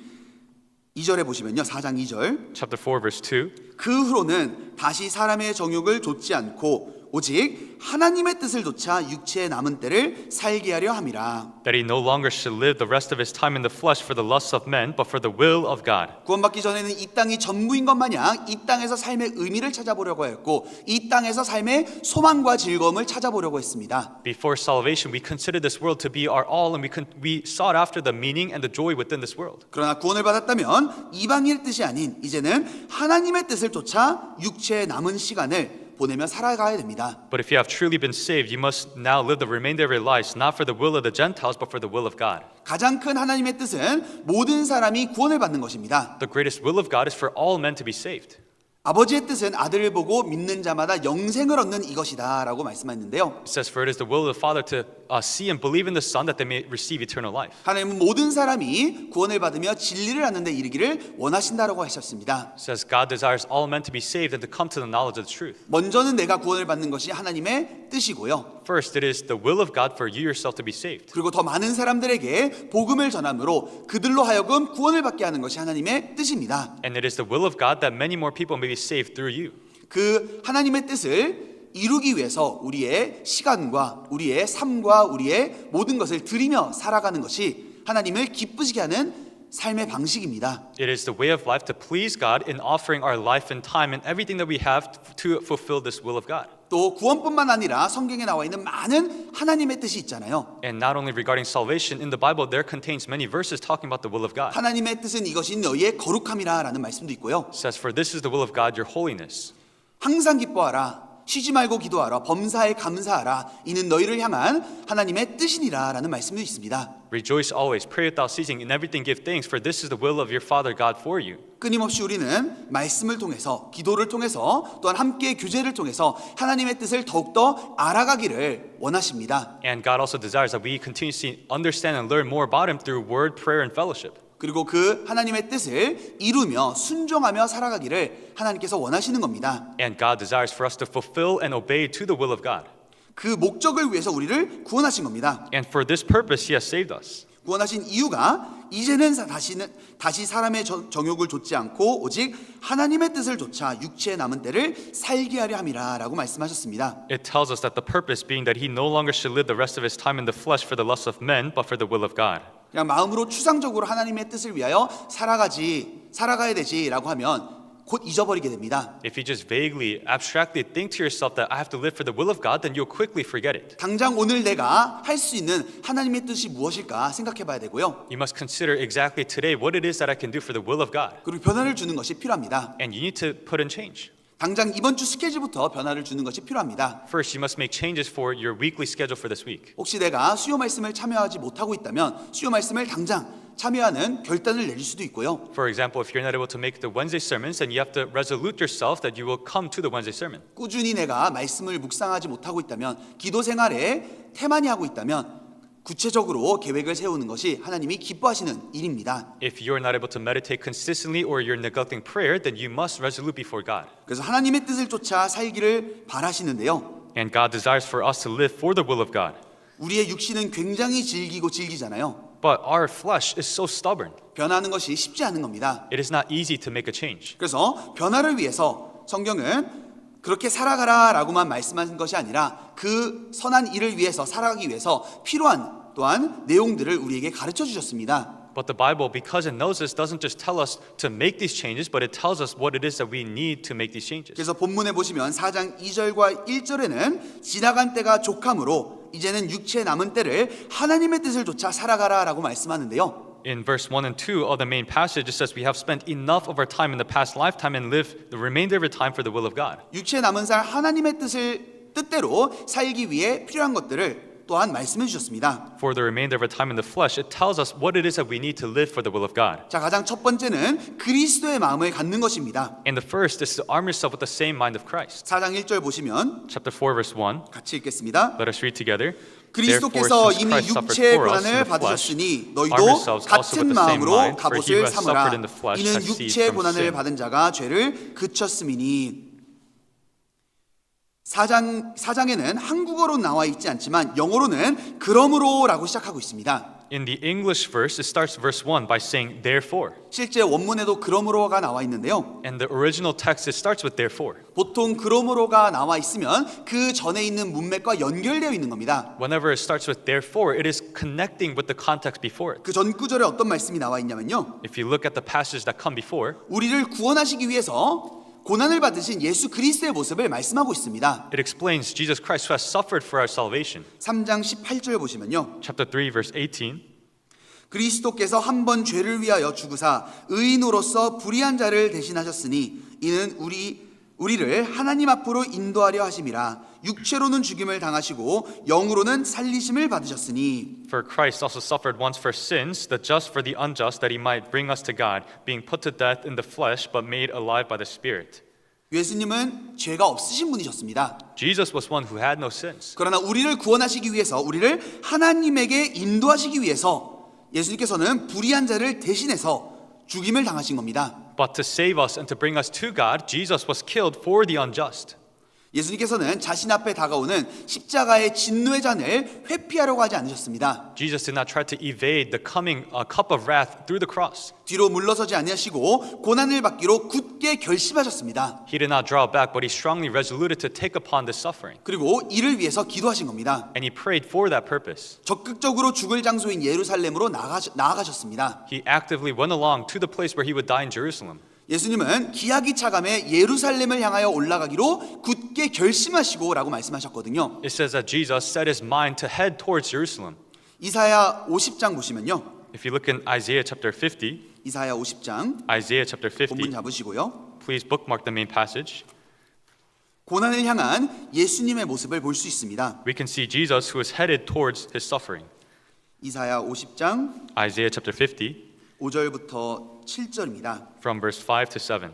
2절에 보시면요. 4장 2절. Chapter 4, verse 2. 그 후로는 다시 사람의 정욕을 좇지 않고 오직 하나님의 뜻을 좇아 육체에 남은 때를 살게 하려 함이라. That he no longer should live the rest of his time in the flesh for the lusts of men, but for the will of God. 구원받기 전에는 이 땅이 전부인 것 마냥 이 땅에서 삶의 의미를 찾아보려고 했고 이 땅에서 삶의 소망과 즐거움을 찾아보려고 했습니다. Before salvation, we considered this world to be our all, and we sought after the meaning and the joy within this world. 그러나 구원을 받았다면 이방인의 뜻이 아닌 이제는 하나님의 뜻을 쫓아 육체에 남은 시간을 보내며 살아가야 됩니다. But if you have truly been saved, you must now live the remainder of your lives, not for the will of the Gentiles, but for the will of God. 가장 큰 하나님의 뜻은 모든 사람이 구원을 받는 것입니다. The greatest will of God is for all men to be saved. 아버지의 뜻은 아들을 보고 믿는 자마다 영생을 얻는 이것이다 라고 말씀했는데요. It says, for it is the will of the Father to see and believe in the Son that they may receive eternal life. 하나님은 모든 사람이 구원을 받으며 진리를 아는 데 이르기를 원하신다라고 하셨습니다. It says, God desires all men to be saved and to come to the knowledge of the truth. 먼저는 내가 구원을 받는 것이 하나님의 뜻이고요. First, it is the will of God for you yourself to be saved. 그리고 더 많은 사람들에게 복음을 전함으로 그들로 하여금 구원을 받게 하는 것이 하나님의 뜻입니다. And it is the will of God that many more people may be saved through you. 그 하나님의 뜻을 이루기 위해서 우리의 시간과 우리의 삶과 우리의 모든 것을 드리며 살아가는 것이 하나님을 기쁘시게 하는 삶의 방식입니다. It is the way of life to please God in offering our life and time and everything that we have to fulfill this will of God. 또 구원뿐만 아니라 성경에 나와 있는 많은 하나님의 뜻이 있잖아요. And not only regarding salvation, in the Bible there contains many verses talking about the will of God. 하나님의 뜻은 이것이 너희의 거룩함이라라는 말씀도 있고요. It says, for this is the will of God, your holiness. 항상 기뻐하라. 쉬지 말고 기도하라. 범사에 감사하라. 이는 너희를 향한 하나님의 뜻이니라라는 말씀도 있습니다. Rejoice always, pray without ceasing, in everything give thanks, for this is the will of your Father God for you. 끊임없이 우리는 말씀을 통해서 기도를 통해서 또한 함께 교제를 통해서 하나님의 뜻을 더욱더 알아가기를 원하십니다. And God also desires that we continuously understand and learn more about Him through word, prayer, and fellowship. 그리고 그 하나님의 뜻을 이루며 순종하며 살아가기를 하나님께서 원하시는 겁니다. And God desires for us to fulfill and obey to the will of God. 그 목적을 위해서 우리를 구원하신 겁니다. And for this purpose, He has saved us. 구원하신 이유가 이제는 다시 사람의 정욕을 좇지 않고 오직 하나님의 뜻을 좇아 육체에 남은 때를 살게 하려 함이라라고 말씀하셨습니다. It tells us that the purpose being that He no longer should live the rest of His time in the flesh for the lusts of men, but for the will of God. 그냥 마음으로 추상적으로 하나님의 뜻을 위하여 살아가야 되지라고 하면 곧 잊어버리게 됩니다. If you just vaguely, abstractly think to yourself that I have to live for the will of God, then you'll quickly forget it. 당장 오늘 내가 할 수 있는 하나님의 뜻이 무엇일까 생각해 봐야 되고요. You must consider exactly today what it is that I can do for the will of God. 그리고 변화를 주는 것이 필요합니다. And you need to put in change. 당장 이번 주 스케줄부터 변화를 주는 것이 필요합니다. First, you must make changes for your weekly schedule for this week. 혹시 내가 수요 말씀을 참여하지 못하고 있다면 수요 말씀을 당장 참여하는 결단을 내릴 수도 있고요. For example, if you're not able to make the Wednesday sermons, then you have to resolute yourself that you will come to the Wednesday sermon. 꾸준히 내가 말씀을 묵상하지 못하고 있다면 기도 생활에 태만히 하고 있다면 구체적으로 계획을 세우는 것이 하나님이 기뻐하시는 일입니다. If you're not able to meditate consistently or you're neglecting prayer, then you must resolute before God. 그래서 하나님의 뜻을 쫓아 살기를 바라시는데요. And God desires for us to live for the will of God. 우리의 육신은 굉장히 질기잖아요. But our flesh is so stubborn. 변하는 것이 쉽지 않은 겁니다. It is not easy to make a change. 그래서 변화를 위해서 성경은 그렇게 살아가라라고만 말씀하신 것이 아니라 그 선한 일을 위해서 살아가기 위해서 필요한 또한 내용들을 우리에게 가르쳐 주셨습니다. But the Bible, because it knows this, doesn't just tell us to make these changes, but it tells us what it is that we need to make these changes. 그래서 본문에 보시면 4장 2절과 1절에는 지나간 때가 족함으로 이제는 육체에 남은 때를 하나님의 뜻을 좇아 살아가라라고 말씀하는데요. In verse 1 and 2 of the main passage, it says we have spent enough of our time in the past lifetime and live the remainder of our time for the will of God. 육체에 남은 살 하나님의 뜻대로 살기 위해 필요한 것들을 또한 말씀해 주셨습니다. For the remainder of our time in the flesh, it tells us what it is that we need to live for the will of God. 자, 가장 첫 번째는 그리스도의 마음을 갖는 것입니다. And the first is to arm yourself with the same mind of Christ. 4장 1절 보시면 Chapter 4, verse 1. 같이 읽겠습니다. Let us read together. 그리스도께서 Therefore, 이미 since Christ suffered 육체의 for us in 고난을 the flesh, 받으셨으니 arm 너희도 yourselves also with 같은 the same 마음으로 mind, for he who 갑옷을 has suffered 삼으라. in the flesh 이는 has ceased 육체의 from 고난을 sin. 받은 자가 죄를 그쳤음이니. 4장에는 한국어로 나와 있지 않지만 영어로는 그러므로라고 시작하고 있습니다. In the English verse, it starts verse 1 by saying therefore. 실제 원문에도 그러므로가 나와 있는데요. And the original text, it starts with therefore. 보통 그러므로가 나와 있으면 그 전에 있는 문맥과 연결되어 있는 겁니다. Whenever it starts with therefore, it is connecting with the context before it. 그 전 구절에 어떤 말씀이 나와 있냐면요. If you look at the passages that come before, 우리를 구원하시기 위해서 고난을 받으신 예수 그리스도의 모습을 말씀하고 있습니다. it explains Jesus Christ who has suffered for our salvation. 3장 18절 보시면요. Chapter 3, verse 18. 그리스도께서 한 번 죄를 위하여 죽으사 의인으로서 불의한 자를 대신하셨으니 이는 우리를 하나님 앞으로 인도하려 하심이라. 육체로는 죽임을 당하시고 영으로는 살리심을 받으셨으니. For Christ also suffered once for sins, the just for the unjust, that he might bring us to God, being put to death in the flesh, but made alive by the Spirit. 예수님은 죄가 없으신 분이셨습니다. Jesus was one who had no sins. 그러나 우리를 구원하시기 위해서 우리를 하나님에게 인도하시기 위해서 예수님께서는 불의한 자를 대신해서 죽임을 당하신 겁니다. But to save us and to bring us to God, Jesus was killed for the unjust. 예수님께서는 자신 앞에 다가오는 십자가의 진노의 잔을 회피하려고 하지 않으셨습니다. Jesus did not try to evade the coming cup of wrath through the cross. 뒤로 물러서지 아니하시고 고난을 받기로 굳게 결심하셨습니다. He did not draw back, but he strongly resoluted to take upon this suffering. 그리고 이를 위해서 기도하신 겁니다. And he prayed for that purpose. 적극적으로 죽을 장소인 예루살렘으로 나아가셨습니다. He actively went along to the place where he would die in Jerusalem. 예수님은 기약이 차감해 예루살렘을 향하여 올라가기로 굳게 결심하시고 라고 말씀하셨거든요. It says that Jesus set his mind to head towards Jerusalem. 이사야 50장 보시면요. If you look in Isaiah chapter 50, 이사야 50장 Isaiah chapter 본문 50, 잡으시고요. please bookmark the main passage. 고난을 향한 예수님의 모습을 볼 수 있습니다. We can see Jesus who is headed towards his suffering. 이사야 50장 Isaiah chapter 50, 5절부터 7절입니다. from verse 5 to 7.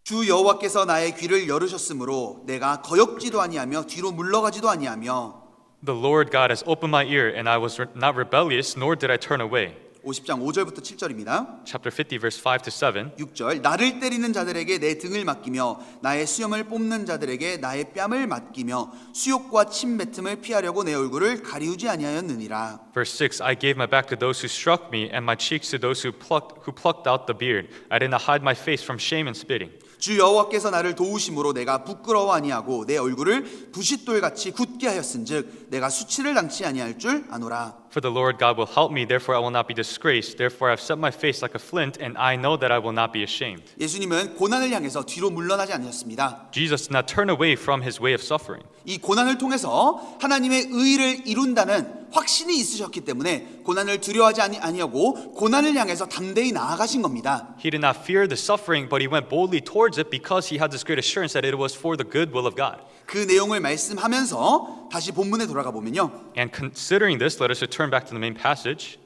주 여호와께서 나의 귀를 열으셨으므로 내가 거역지도 아니하며 뒤로 물러가지도 아니하며. The Lord God has opened my ear, and I was not rebellious, nor did I turn away. 50장 5절부터 7절입니다. chapter 50, verse 5 to 7. 6절 나를 때리는 자들에게 내 등을 맡기며 나의 수염을 뽑는 자들에게 나의 뺨을 맡기며 수욕과 침뱉음을 피하려고 내 얼굴을 가리우지 아니하였느니라. Verse 6, I gave my back to those who struck me, and my cheeks to those who plucked out the beard. I did not hide my face from shame and spitting. 주 여호와께서 나를 도우심으로 내가 부끄러워 아니하고 내 얼굴을 부싯돌같이 굳게 하였은즉 내가 수치를 당치 아니할 줄 아노라. For the Lord God will help me, therefore I will not be disgraced. Therefore I have set my face like a flint, and I know that I will not be ashamed. 예수님은 고난을 향해서 뒤로 물러나지 않으셨습니다. Jesus did not turn away from his way of suffering. 이 고난을 통해서 하나님의 의를 이룬다는 확신이 있으셨기 때문에 고난을 두려워하지 아니하고 고난을 향해서 담대히 나아가신 겁니다. He did not fear the suffering, but he went boldly towards it because he had this great assurance that it was for the good will of God. 그 내용을 말씀하면서 다시 본문에 돌아가 보면요. And considering this, let us return back to the main passage,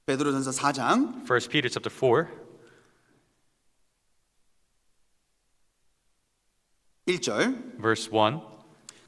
베드로전서 4장 1 Peter chapter 4, 1절 verse 1.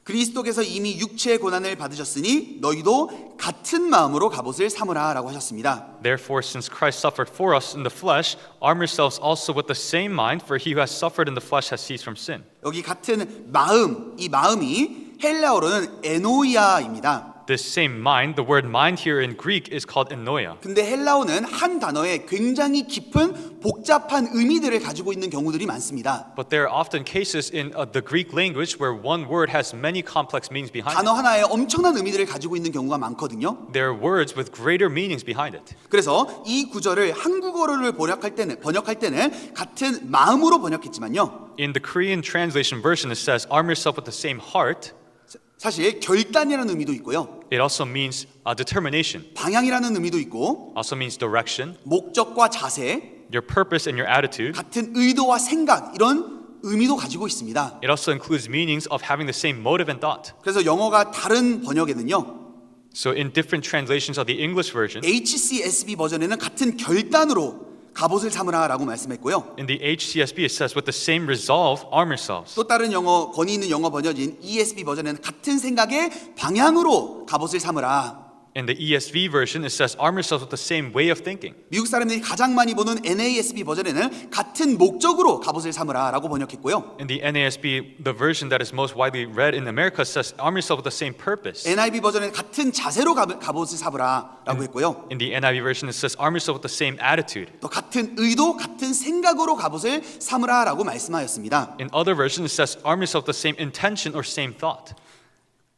그리스도께서 이미 육체의 고난을 받으셨으니 너희도 같은 마음으로 갑옷을 삼으라 라고 하셨습니다. Therefore, since Christ suffered for us in the flesh, arm yourselves also with the same mind, for he who has suffered in the flesh has ceased from sin. 여기 같은 마음, 이 마음이 헬라어로는 에노이아입니다. This same mind, the word mind here in Greek is called enoia. 근데 헬라어는 한 단어에 굉장히 깊은 복잡한 의미들을 가지고 있는 경우들이 많습니다. But there are often cases in the Greek language where one word has many complex meanings behind 단어 it. 하나에 엄청난 의미들을 가지고 있는 경우가 많거든요. There are words with greater meanings behind it. 그래서 이 구절을 한국어를 번역할 때는 같은 마음으로 번역했지만요. In the Korean translation version, it says, arm yourself with the same heart. 사실 결단이라는 의미도 있고요. It also means determination. 방향이라는 의미도 있고 Also means direction, 목적과 자세, your purpose and your attitude. 같은 의도와 생각 이런 의미도 가지고 있습니다. It also includes meanings of having the same motive and thought. 그래서 영어가 다른 번역에는요. So in different translations of the English version, HCSB 버전에는 같은 결단으로 갑옷을 삼으라라고 말씀했고요. in the HCSB it says, with the same resolve, arm yourselves. 또 다른 영어 권위 있는 영어 번역인 ESV 버전에는 같은 생각의 방향으로 갑옷을 삼으라. In the ESV version it says, arm yourselves with the same way of thinking. 미국 사람들이 가장 많이 보는 NASB 버전에는 같은 목적으로 갑옷을 삼으라라고 번역했고요. In the NASB, the version that is most widely read in America says, arm yourself with the same purpose. NIV 버전에는 같은 자세로 갑옷을 삼으라라고 했고요. In the NIV version it says, arm yourself with the same attitude. 또 같은 의도, 같은 생각으로 갑옷을 삼으라라고 말씀하였습니다. In other versions it says, arm yourself with the same intention or same thought.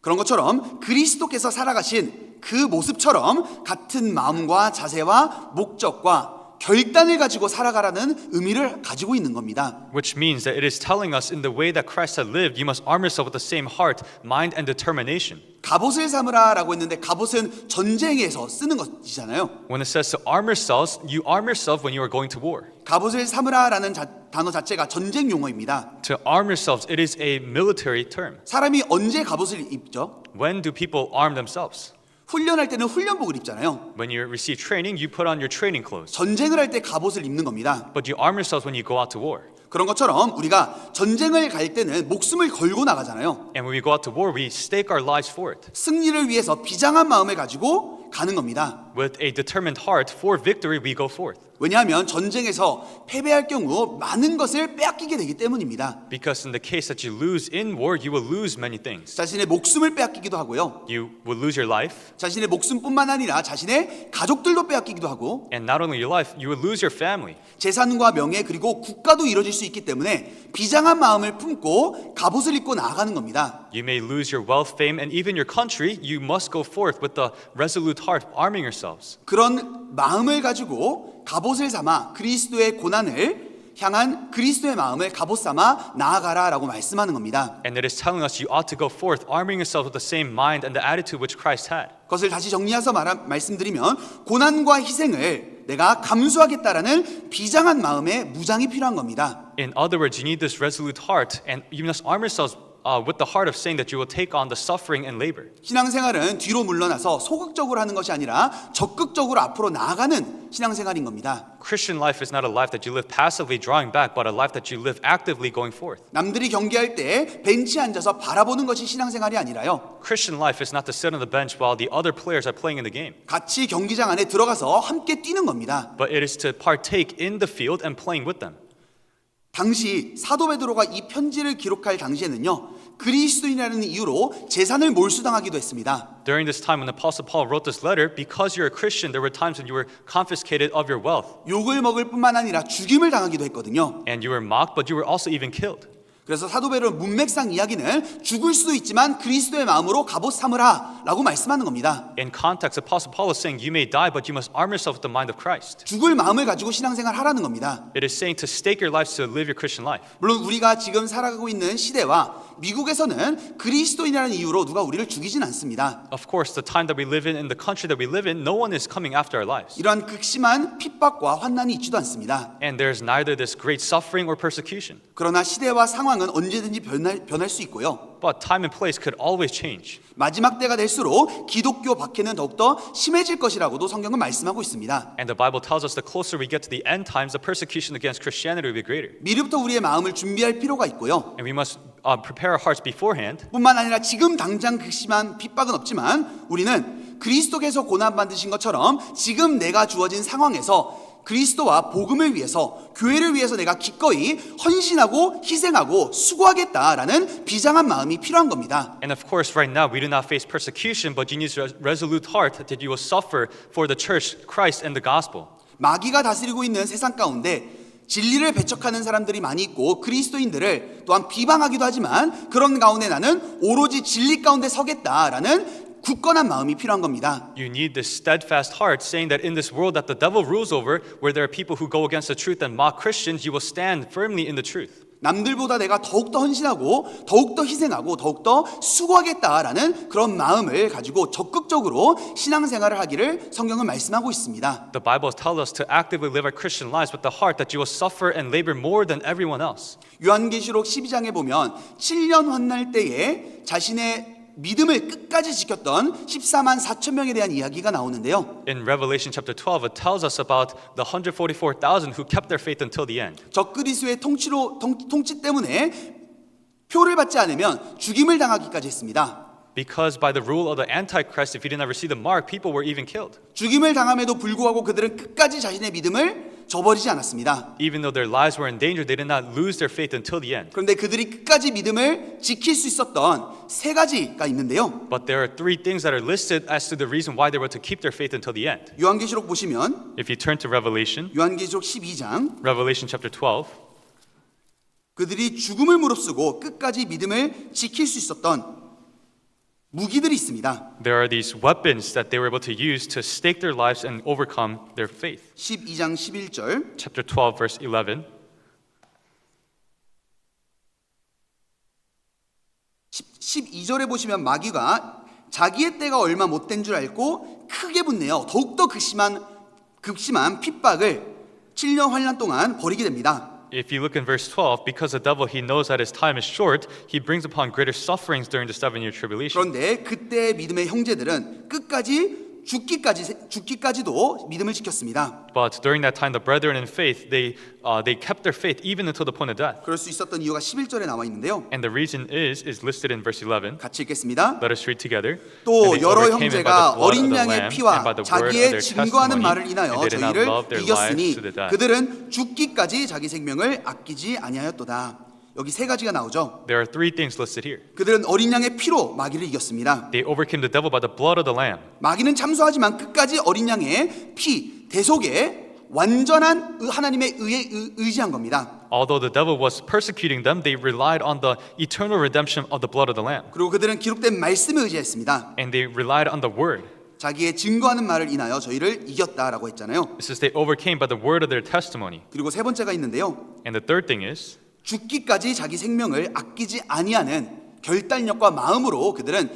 그런 것처럼 그리스도께서 살아가신 그 모습처럼 같은 마음과 자세와 목적과 결단을 가지고 살아가라는 의미를 가지고 있는 겁니다. Which means that it is telling us in the way that Christ had lived, you must arm yourself with the same heart, mind, and determination. 갑옷을 삼으라라고 했는데 갑옷은 전쟁에서 쓰는 것이잖아요. When it says to arm yourselves, you arm yourself when you are going to war. 갑옷을 삼으라라는 단어 자체가 전쟁 용어입니다. To arm yourselves, it is a military term. 사람이 언제 갑옷을 입죠? When do people arm themselves? 훈련할 때는 훈련복을 입잖아요. When you receive training, you put on your training clothes. 전쟁을 할 때 갑옷을 입는 겁니다. But you arm yourselves when you go out to war. 그런 것처럼 우리가 전쟁을 갈 때는 목숨을 걸고 나가잖아요. And when we go out to war, we stake our lives for it. 승리를 위해서 비장한 마음을 가지고 가는 겁니다. With a determined heart, for victory, we go forth. 왜냐하면 전쟁에서 패배할 경우 많은 것을 빼앗기게 되기 때문입니다. Because in the case that you lose in war, you will lose many things. 자신의 목숨을 빼앗기기도 하고요. You will lose your life, 자신의 목숨뿐만 아니라 자신의 가족들도 빼앗기기도 하고 and not only your life, you will lose your family. 재산과 명예 그리고 국가도 이루어질 수 있기 때문에 비장한 마음을 품고 갑옷을 입고 나아가는 겁니다. You may lose your wealth, fame, and even your country. You must go forth with the resolute heart, arming yourselves. 그런 마음을 가지고 갑옷을 삼아 그리스도의 고난을 향한 그리스도의 마음을 갑옷 삼아 나아가라라고 말씀하는 겁니다. And it is telling us you ought to go forth, arming yourselves with the same mind and the attitude which Christ had. 그것을 다시 정리해서 말씀드리면 고난과 희생을 내가 감수하겠다라는 비장한 마음의 무장이 필요한 겁니다. In other words, you need this resolute heart, and you must arm yourselves with the heart of saying that you will take on the suffering and labor. 신앙생활은 뒤로 물러나서 소극적으로 하는 것이 아니라 적극적으로 앞으로 나아가는 신앙생활인 겁니다. Christian life is not a life that you live passively drawing back, but a life that you live actively going forth. 남들이 경기할 때 벤치에 앉아서 바라보는 것이 신앙생활이 아니라요. Christian life is not to sit on the bench while the other players are playing in the game, 같이 경기장 안에 들어가서 함께 뛰는 겁니다. but it is to partake in the field and playing with them. 당시 사도 베드로가 이 편지를 기록할 당시에는요. 그리스도인이라는 이유로 재산을 몰수당하기도 했습니다. During this time when the Apostle Paul wrote this letter, because you're a Christian, there were times when you were confiscated of your wealth, 욕을 먹을 뿐만 아니라 죽임을 당하기도 했거든요. and you were mocked, but you were also even killed. 그래서 사도 베드로 문맥상 이야기는 죽을 수도 있지만 그리스도의 마음으로 갑옷 삼으라라고 말씀하는 겁니다. In context, Apostle Paul is saying you may die, but you must arm yourself with the mind of Christ. 죽을 마음을 가지고 신앙생활 하라는 겁니다. It is saying to stake your lives to live your Christian life. 물론 우리가 지금 살아가고 있는 시대와 미국에서는 그리스도인이라는 이유로 누가 우리를 죽이진 않습니다. Of course, the time that we live in the country that we live in, no one is coming after our lives. 이러한 극심한 핍박과 환난이 있지도 않습니다. And there's neither this great suffering or persecution. 그러나 시대와 상황은 언제든지 변할 수 있고요. But time and place could always change. 마지막 때가 될수록 기독교 박해는 더욱더 심해질 것이라고도 성경은 말씀하고 있습니다. And the Bible tells us the closer we get to the end times, the persecution against Christianity will be greater. 미리부터 우리의 마음을 준비할 필요가 있고요. And we must prepare our hearts beforehand. 뿐만 아니라 지금 당장 극심한 핍박은 없지만 우리는 그리스도께서 고난받으신 것처럼 지금 내가 주어진 상황에서 그리스도와 복음을 위해서 교회를 위해서 내가 기꺼이 헌신하고 희생하고 수고하겠다라는 비장한 마음이 필요한 겁니다. And of course, right now, we do not face persecution, but you need a resolute heart that you will suffer for the church, Christ, and the gospel. 마귀가 다스리고 있는 세상 가운데 진리를 배척하는 사람들이 많이 있고 그리스도인들을 또한 비방하기도 하지만 그런 가운데 나는 오로지 진리 가운데 서겠다라는 굳건한 마음이 필요한 겁니다. You need this steadfast heart saying that in this world that the devil rules over, where there are people who go against the truth and mock Christians, you will stand firmly in the truth. 남들보다 내가 더욱더 헌신하고 더욱더 희생하고 더욱더 수고하겠다라는 그런 마음을 가지고 적극적으로 신앙생활을 하기를 성경은 말씀하고 있습니다. The Bible tells us to actively live our Christian lives with the heart that you will suffer and labor more than everyone else. 요한계시록 12장에 보면 7년 환날 때에 자신의 믿음을 끝까지 지켰던 14만 4천 명에 대한 이야기가 나오는데요. In Revelation chapter 12, it tells us about the 144,000 who kept their faith until the end. 적그리스도의 통치 때문에 표를 받지 않으면 죽임을 당하기까지 했습니다. Because by the rule of the Antichrist, if you did not receive the mark, people were even killed. 죽임을 당함에도 불구하고 그들은 끝까지 자신의 믿음을 저버리지 않았습니다. Even though their lives were in danger, they did not lose their faith until the end. 그런데 그들이 끝까지 믿음을 지킬 수 있었던 세 가지가 있는데요. But there are three things that are listed as to the reason why they were to keep their faith until the end. 요한계시록 보시면 If you turn to Revelation, 요한계시록 12장 Revelation chapter 12, 그들이 죽음을 무릅쓰고 끝까지 믿음을 지킬 수 있었던 무기들이 있습니다. there are these weapons that they were able to use to stake their lives and overcome their faith. 12장 11절 Chapter 12, verse 11. 12절에 보시면 마귀가 자기의 때가 얼마 못된 줄 알고 크게 분내어 더욱더 극심한 핍박을 7년 환난 동안 벌이게 됩니다. If you look in verse 12, because the devil, he knows that his time is short, he brings upon greater sufferings during the 7-year tribulation. 그런데 그때 믿음의 형제들은 끝까지 죽기까지도 믿음을 지켰습니다. But during that time, the brethren in faith, they kept their faith even until the point of death. 그럴 수 있었던 이유가 11절에 나와 있는데요. And the reason is listed in verse 11. 같이 읽겠습니다. Let us read together. 또 And they 여러 overcame him by 형제가 the blood of 어린 the 양의 Lamb and 피와 by the word of 자기의 their 증거하는 testimony, 말을 and 인하여 they did not 저희를 love their 이겼으니 lives to the death. 그들은 죽기까지 자기 생명을 아끼지 아니하였도다. 여기 세 가지가 나오죠. There are three things listed here. 그들은 어린 양의 피로 마귀를 이겼습니다. They overcame the devil by the blood of the Lamb. 마귀는 참소하지만 끝까지 어린 양의 피, 대속에 완전한 하나님의 의에 의지한 겁니다. Although the devil was persecuting them, they relied on the eternal redemption of the blood of the Lamb. 그리고 그들은 기록된 말씀에 의지했습니다. And they relied on the word. 자기의 증거하는 말을 인하여 저희를 이겼다라고 했잖아요. It says they overcame by the word of their testimony. 그리고 세 번째가 있는데요. And the third thing is 죽기까지 자기 생명을 아끼지 아니하는 결단력과 마음으로 그들은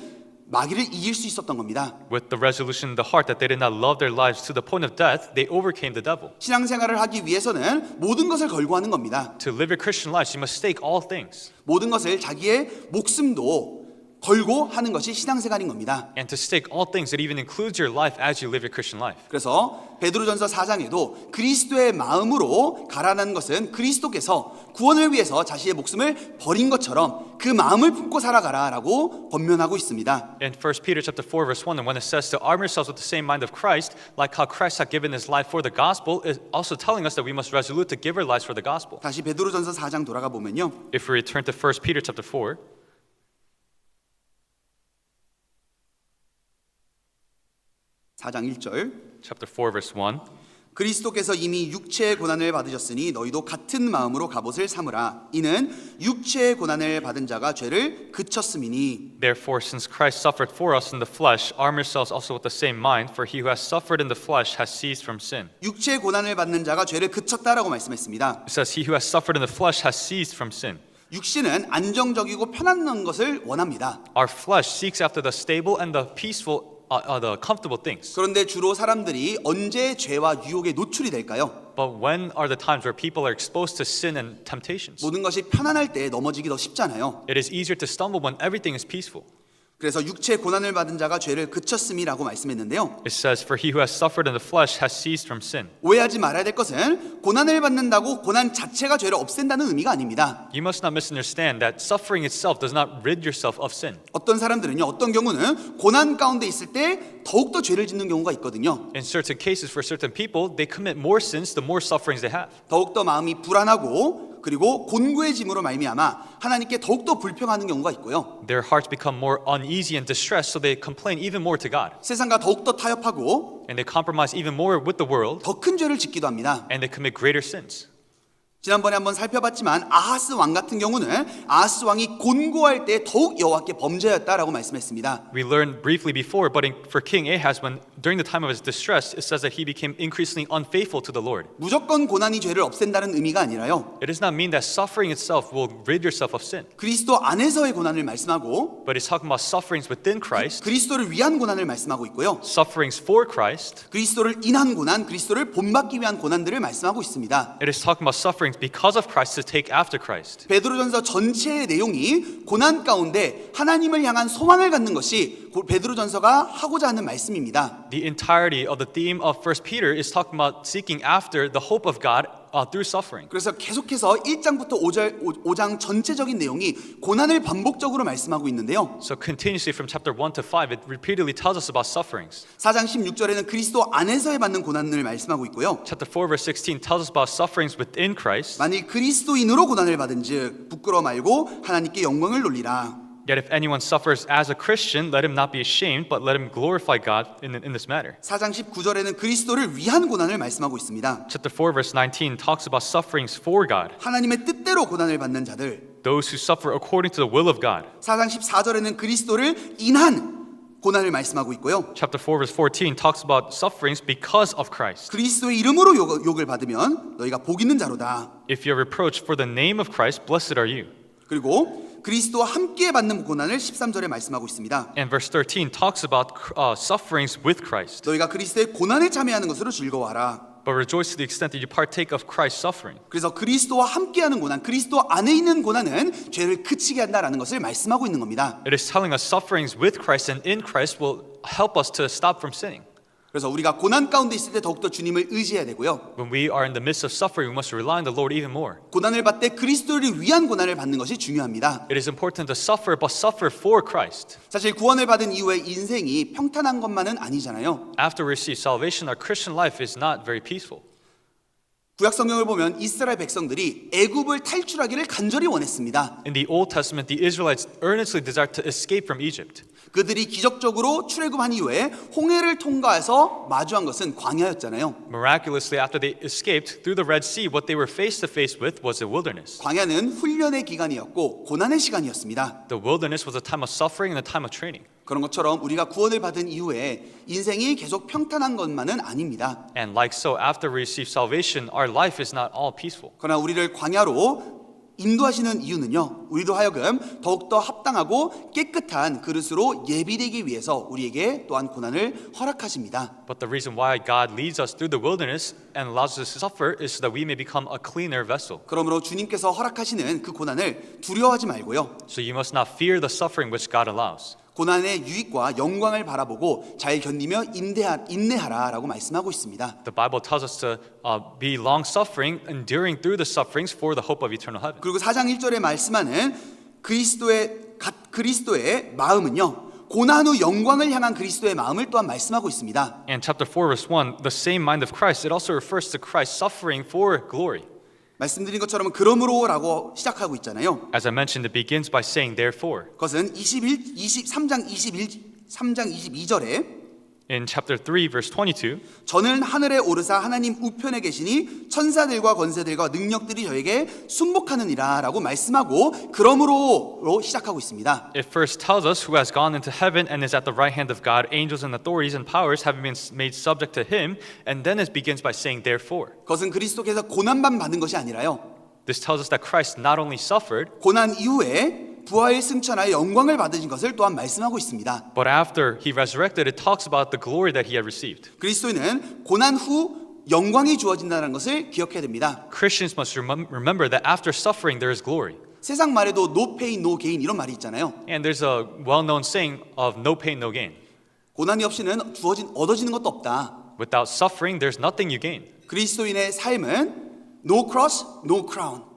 마귀를 이길 수 있었던 겁니다. With the resolution in the heart that they did not love their lives to the point of death, they overcame the devil. 신앙생활을 하기 위해서는 모든 것을 걸고 하는 겁니다. To live your Christian lives, you must stake all things. 모든 것을 자기의 목숨도 걸고 하는 것이 신앙생활인 겁니다. And to stake all things, it even includes your life as you live your Christian life. 그래서 베드로전서 4장에도 그리스도의 마음으로 가라는 것은 그리스도께서 구원을 위해서 자신의 목숨을 버린 것처럼 그 마음을 품고 살아가라라고 권면하고 있습니다. In 1 Peter chapter 4 verse 1, and when it says to arm yourselves with the same mind of Christ, like how Christ had given his life for the gospel, is also telling us that we must resolute to give our lives for the gospel. 다시 베드로전서 4장 돌아가 보면요. If we return to 1 Peter chapter 4, 4장 1절 chapter 4 verse 1, 그리스도께서 이미 육체의 고난을 받으셨으니 너희도 같은 마음으로 갑옷을 삼으라. 이는 육체의 고난을 받은 자가 죄를 그쳤음이니. Therefore, since Christ suffered for us in the flesh, arm yourselves also with the same mind, for he who has suffered in the flesh has ceased from sin. 육체의 고난을 받는 자가 죄를 그쳤다라고 말씀했습니다. It says, he who has suffered in the flesh has ceased from sin. 육신은 안정적이고 편안한 것을 원합니다. Our flesh seeks after the stable and the peaceful, the comfortable things. 그런데 주로 사람들이 언제 죄와 유혹에 노출이 될까요? But when are the times where people are exposed to sin and temptations? 모든 것이 편안할 때 넘어지기 더 쉽잖아요. It is easier to stumble when everything is peaceful. 그래서 육체의 고난을 받은 자가 죄를 그쳤음이라고 말씀했는데요. It says, for he who has suffered in the flesh has ceased from sin. 오해하지 말아야 될 것은 고난을 받는다고 고난 자체가 죄를 없앤다는 의미가 아닙니다. You must not misunderstand that suffering itself does not rid yourself of sin. 어떤 사람들은요, 어떤 경우는 고난 가운데 있을 때 더욱더 죄를 짓는 경우가 있거든요. In certain cases, for certain people, they commit more sins the more sufferings they have. 더욱더 마음이 불안하고 그리고 곤고해짐으로 말미암아 하나님께 더욱더 불평하는 경우가 있고요. Their hearts become more uneasy and distressed, so they complain even more to God. 세상과 더욱더 타협하고 And they compromise even more with the world, 더 큰 죄를 짓기도 합니다. and they commit greater sins. 지난번에 한번 살펴봤지만 아하스 왕 같은 경우는 아하스 왕이 곤고할 때 더욱 여호와께 범죄였다라고 말씀했습니다. We learned briefly before, but for King Ahaz, when during the time of his distress, it says that he became increasingly unfaithful to the Lord. 무조건 고난이 죄를 없앤다는 의미가 아니라요. It does not mean that suffering itself will rid yourself of sin, 그리스도 안에서의 고난을 말씀하고 but it's talking about sufferings within Christ, 그리스도를 위한 고난을 말씀하고 있고요. sufferings for Christ. 그리스도를 인한 고난, 그리스도를 본받기 위한 고난들을 말씀하고 있습니다. It is talking about sufferings because of Christ to take after Christ. 베드로전서 전체의 내용이 고난 가운데 하나님을 향한 소망을 갖는 것이 베드로전서가 하고자 하는 말씀입니다. The entirety of the theme of 1 Peter is talking about seeking after the hope of God through suffering. 그래서 계속해서 1장부터 5장 전체적인 내용이 고난을 반복적으로 말씀하고 있는데요. So continuously from chapter 1 to 5, it repeatedly tells us about sufferings. 4장 16절에는 그리스도 안에서의 받는 고난을 말씀하고 있고요. Chapter 4 verse 16 tells us about sufferings within Christ. 만일 그리스도인으로 고난을 받은즉 부끄러워 말고 하나님께 영광을 돌리라. Yet if anyone suffers as a Christian, let him not be ashamed, but let him glorify God in this matter. 4장 19절에는 그리스도를 위한 고난을 말씀하고 있습니다. Chapter 4 verse 19 talks about sufferings for God, 하나님의 뜻대로 고난을 받는 자들. those who suffer according to the will of God. 4장 14절에는 그리스도를 인한 고난을 말씀하고 있고요. Chapter 4 verse 14 talks about sufferings because of Christ. 그리스도의 이름으로 욕을 받으면 너희가 복 있는 자로다. If you are reproached for the name of Christ, blessed are you. 그리고 그리스도와 함께 받는 고난을 13절에 말씀하고 있습니다. And verse 13 talks about sufferings with Christ. 너희가 그리스도의 고난에 참여하는 것으로 즐거워하라. But rejoice to the extent that you partake of Christ's suffering. 그래서 그리스도와 함께하는 고난, 그리스도 안에 있는 고난은 죄를 그치게 한다라는 것을 말씀하고 있는 겁니다. It is telling us sufferings with Christ and in Christ will help us to stop from sinning. 그래서 우리가 고난 가운데 있을 때 더욱더 주님을 의지해야 되고요. When we are in the midst of suffering, we must rely on the Lord even more. 고난을 받을 때 그리스도를 위한 고난을 받는 것이 중요합니다. It is important to suffer, but suffer for Christ. 사실 구원을 받은 이후에 인생이 평탄한 것만은 아니잖아요. After we receive salvation, our Christian life is not very peaceful. 구약 성경을 보면 이스라엘 백성들이 애굽을 탈출하기를 간절히 원했습니다. In the Old Testament, the Israelites earnestly desired to escape from Egypt. 그들이 기적적으로 출애굽한 이후에 홍해를 통과해서 마주한 것은 광야였잖아요. Miraculously, after they escaped through the Red Sea, what they were face to face with was a wilderness. 광야는 훈련의 기간이었고 고난의 시간이었습니다. The wilderness was a time of suffering and a time of training. 그런 것처럼 우리가 구원을 받은 이후에 인생이 계속 평탄한 것만은 아닙니다. And like so, after we receive salvation, our life is not all peaceful. 그러나 우리를 광야로 인도하시는 이유는요, 우리도 하여금 더욱더 합당하고 깨끗한 그릇으로 예비되기 위해서 우리에게 또한 고난을 허락하십니다. But the reason why God leads us through the wilderness and allows us to suffer is so that we may become a cleaner vessel. 그러므로 주님께서 허락하시는 그 고난을 두려워하지 말고요, So you must not fear the suffering which God allows. 고난의 유익과 영광을 바라보고 잘 견디며 인내하라라고 말씀하고 있습니다. The Bible tells us to be long-suffering, enduring through the sufferings for the hope of eternal heaven. 그리고 4장 1절에 말씀하는 그리스도의 마음은요, 고난 후 영광을 향한 그리스도의 마음을 또한 말씀하고 있습니다. And chapter 4, verse 1, the same mind of Christ, it also refers to Christ suffering for glory. 말씀드린 것처럼 그러므로라고 시작하고 있잖아요. As I mentioned, it begins by saying therefore. 그것은 3장 22절에 In chapter 3, verse 22, 저는 하늘에 오르사 하나님 우편에 계시니 천사들과 권세들과 능력들이 저에게 순복하느니라 라고 말씀하고 그러므로로 시작하고 있습니다. it first tells us who has gone into heaven and is at the right hand of God, angels and authorities and powers have been made subject to him, and then it begins by saying therefore. 그것은 그리스도께서 고난만 받은 것이 아니라요, This tells us that Christ not only suffered, 고난 이후에 부활 승천하여 영광을 받으신 것을 또한 말씀하고 있습니다. but after he resurrected, it talks about the glory that he had received. 그리스도인은 고난 후 영광이 주어진다는 것을 기억해야 됩니다. Christians must remember that after suffering, there is glory. 세상 말에도 no pain, no gain 이런 말이 있잖아요. And there's a well-known saying of no pain, no gain. 고난이 없이는 얻어지는 것도 없다. Without suffering, there's nothing you gain. 그리스도인의 삶은 no cross, no crown.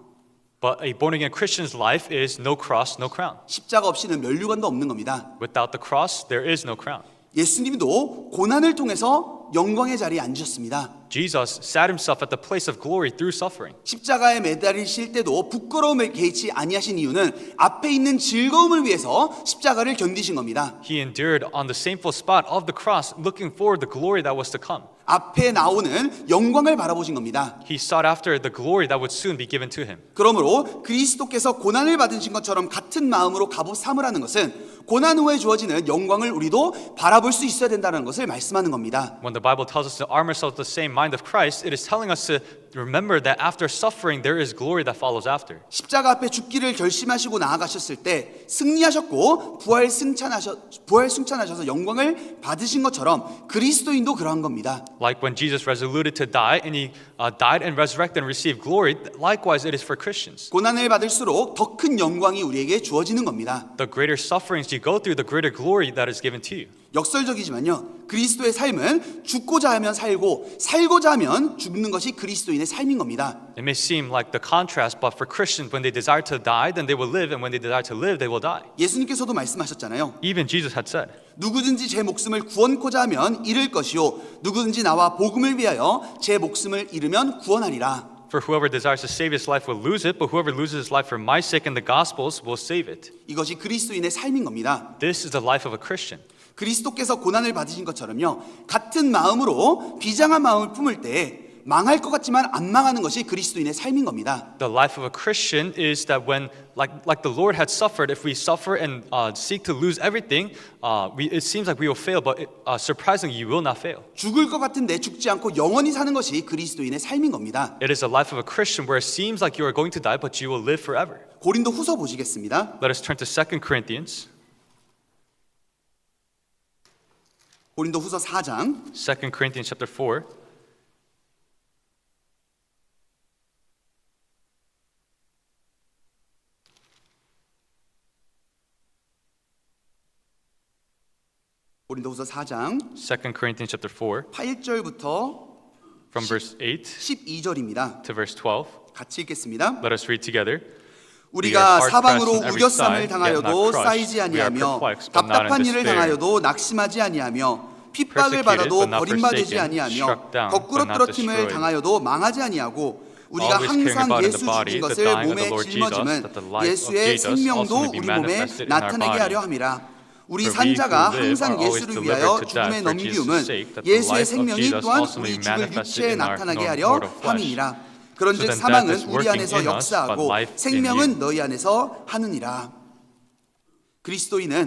But a born-again Christian's life is no cross, no crown. 십자가 없이는 면류관도 없는 겁니다. Without the cross, there is no crown. 예수님도 고난을 통해서 영광의 자리에 앉으셨습니다. Jesus sat himself at the place of glory through suffering. 십자가에 매달리실 때도 부끄러움을 개의치 아니하신 이유는 앞에 있는 즐거움을 위해서 십자가를 견디신 겁니다. He endured on the shameful spot of the cross, looking forward the glory that was to come. 앞에 나오는 영광을 바라보신 겁니다. He sought after the glory that would soon be given to him. 그러므로 그리스도께서 고난을 받으신 것처럼 같은 마음으로 갑옷 삼으라는 것은 고난 후에 주어지는 영광을 우리도 바라볼 수 있어야 된다는 것을 말씀하는 겁니다. When the Bible tells us to arm ourselves with the same mind of Christ, it is telling us to remember that after suffering, there is glory that follows after. 십자가 앞에 죽기를 결심하시고 나아가셨을 때 승리하셨고 부활 승천하셔서 영광을 받으신 것처럼 그리스도인도 그러한 겁니다. Like when Jesus resoluted to die and he died and resurrected and received glory, likewise it is for Christians. 고난을 받을수록 더 큰 영광이 우리에게 주어지는 겁니다. The greater sufferings you go through, the greater glory that is given to you. 역설적이지만요, 그리스도의 삶은 죽고자 하면 살고 살고자 하면 죽는 것이 그리스도인의 삶인 겁니다. It may seem like the contrast, but for Christians, when they desire to die, then they will live, and when they desire to live, they will die. 예수님께서도 말씀하셨잖아요. Even Jesus had said, 누구든지 제 목숨을 구원코자 하면 잃을 것이요 누구든지 나와 복음을 위하여 제 목숨을 잃으면 구원하리라. For whoever desires to save his life will lose it, but whoever loses his life for my sake and the gospels will save it. 이것이 그리스도인의 삶인 겁니다. This is the life of a Christian. 그리스도께서 고난을 받으신 것처럼요, 같은 마음으로 비장한 마음을 품을 때 망할 것 같지만 안 망하는 것이 그리스도인의 삶인 겁니다. The life of a Christian is that when, like the Lord had suffered, if we suffer and seek to lose everything, it seems like we will fail, but surprisingly, you will not fail. 죽을 것 같은데 죽지 않고 영원히 사는 것이 그리스도인의 삶인 겁니다. It is the life of a Christian where it seems like you are going to die, but you will live forever. 고린도 후서 보시겠습니다. Let us turn to 2 Corinthians. 고린도 후서 4장 2 Corinthians chapter 4. 고린도후서 4장 2 Corinthians chapter 4 8절부터 from verse 8 12절입니다. to verse 12. 같이 읽겠습니다. Let us read together. 우리가 hard 사방으로 pressed on every 우겨쌈을 side, 당하여도 yet not crushed. 쌓이지 We are 아니하며 perplexed, but not in 답답한 일을 despair. 당하여도 낙심하지 아니하며 핍박을 Persecuted, 받아도 but not 버림받지 forsaken, 아니하며 struck down, 거꾸로 but not 떨어짐을 destroyed. 당하여도 망하지 아니하고 우리가 Always caring 항상 about in 예수 the body 죽인 the 것을 dying of 몸에 the Lord 짊어짐은 Jesus, that the life of 예수의 Jesus 생명도 also may be 우리 몸에 manifested in our 나타내게 body. 하려 함이라. 우리 For we 산자가 who live 항상 are always 예수를 delivered 위하여 to death 죽음에 for 넘기움은 Jesus' sake, that the 예수의 life of 생명이 Jesus 또한 also may 우리 be 죽을 manifested 육체에 in our 나타나게 하려 mortal flesh. 함이니라. So 그런즉 then death 사망은 is 우리 working 안에서 in us, but 역사하고 life in 생명은 you. 너희 안에서 하느니라. 그리스도인은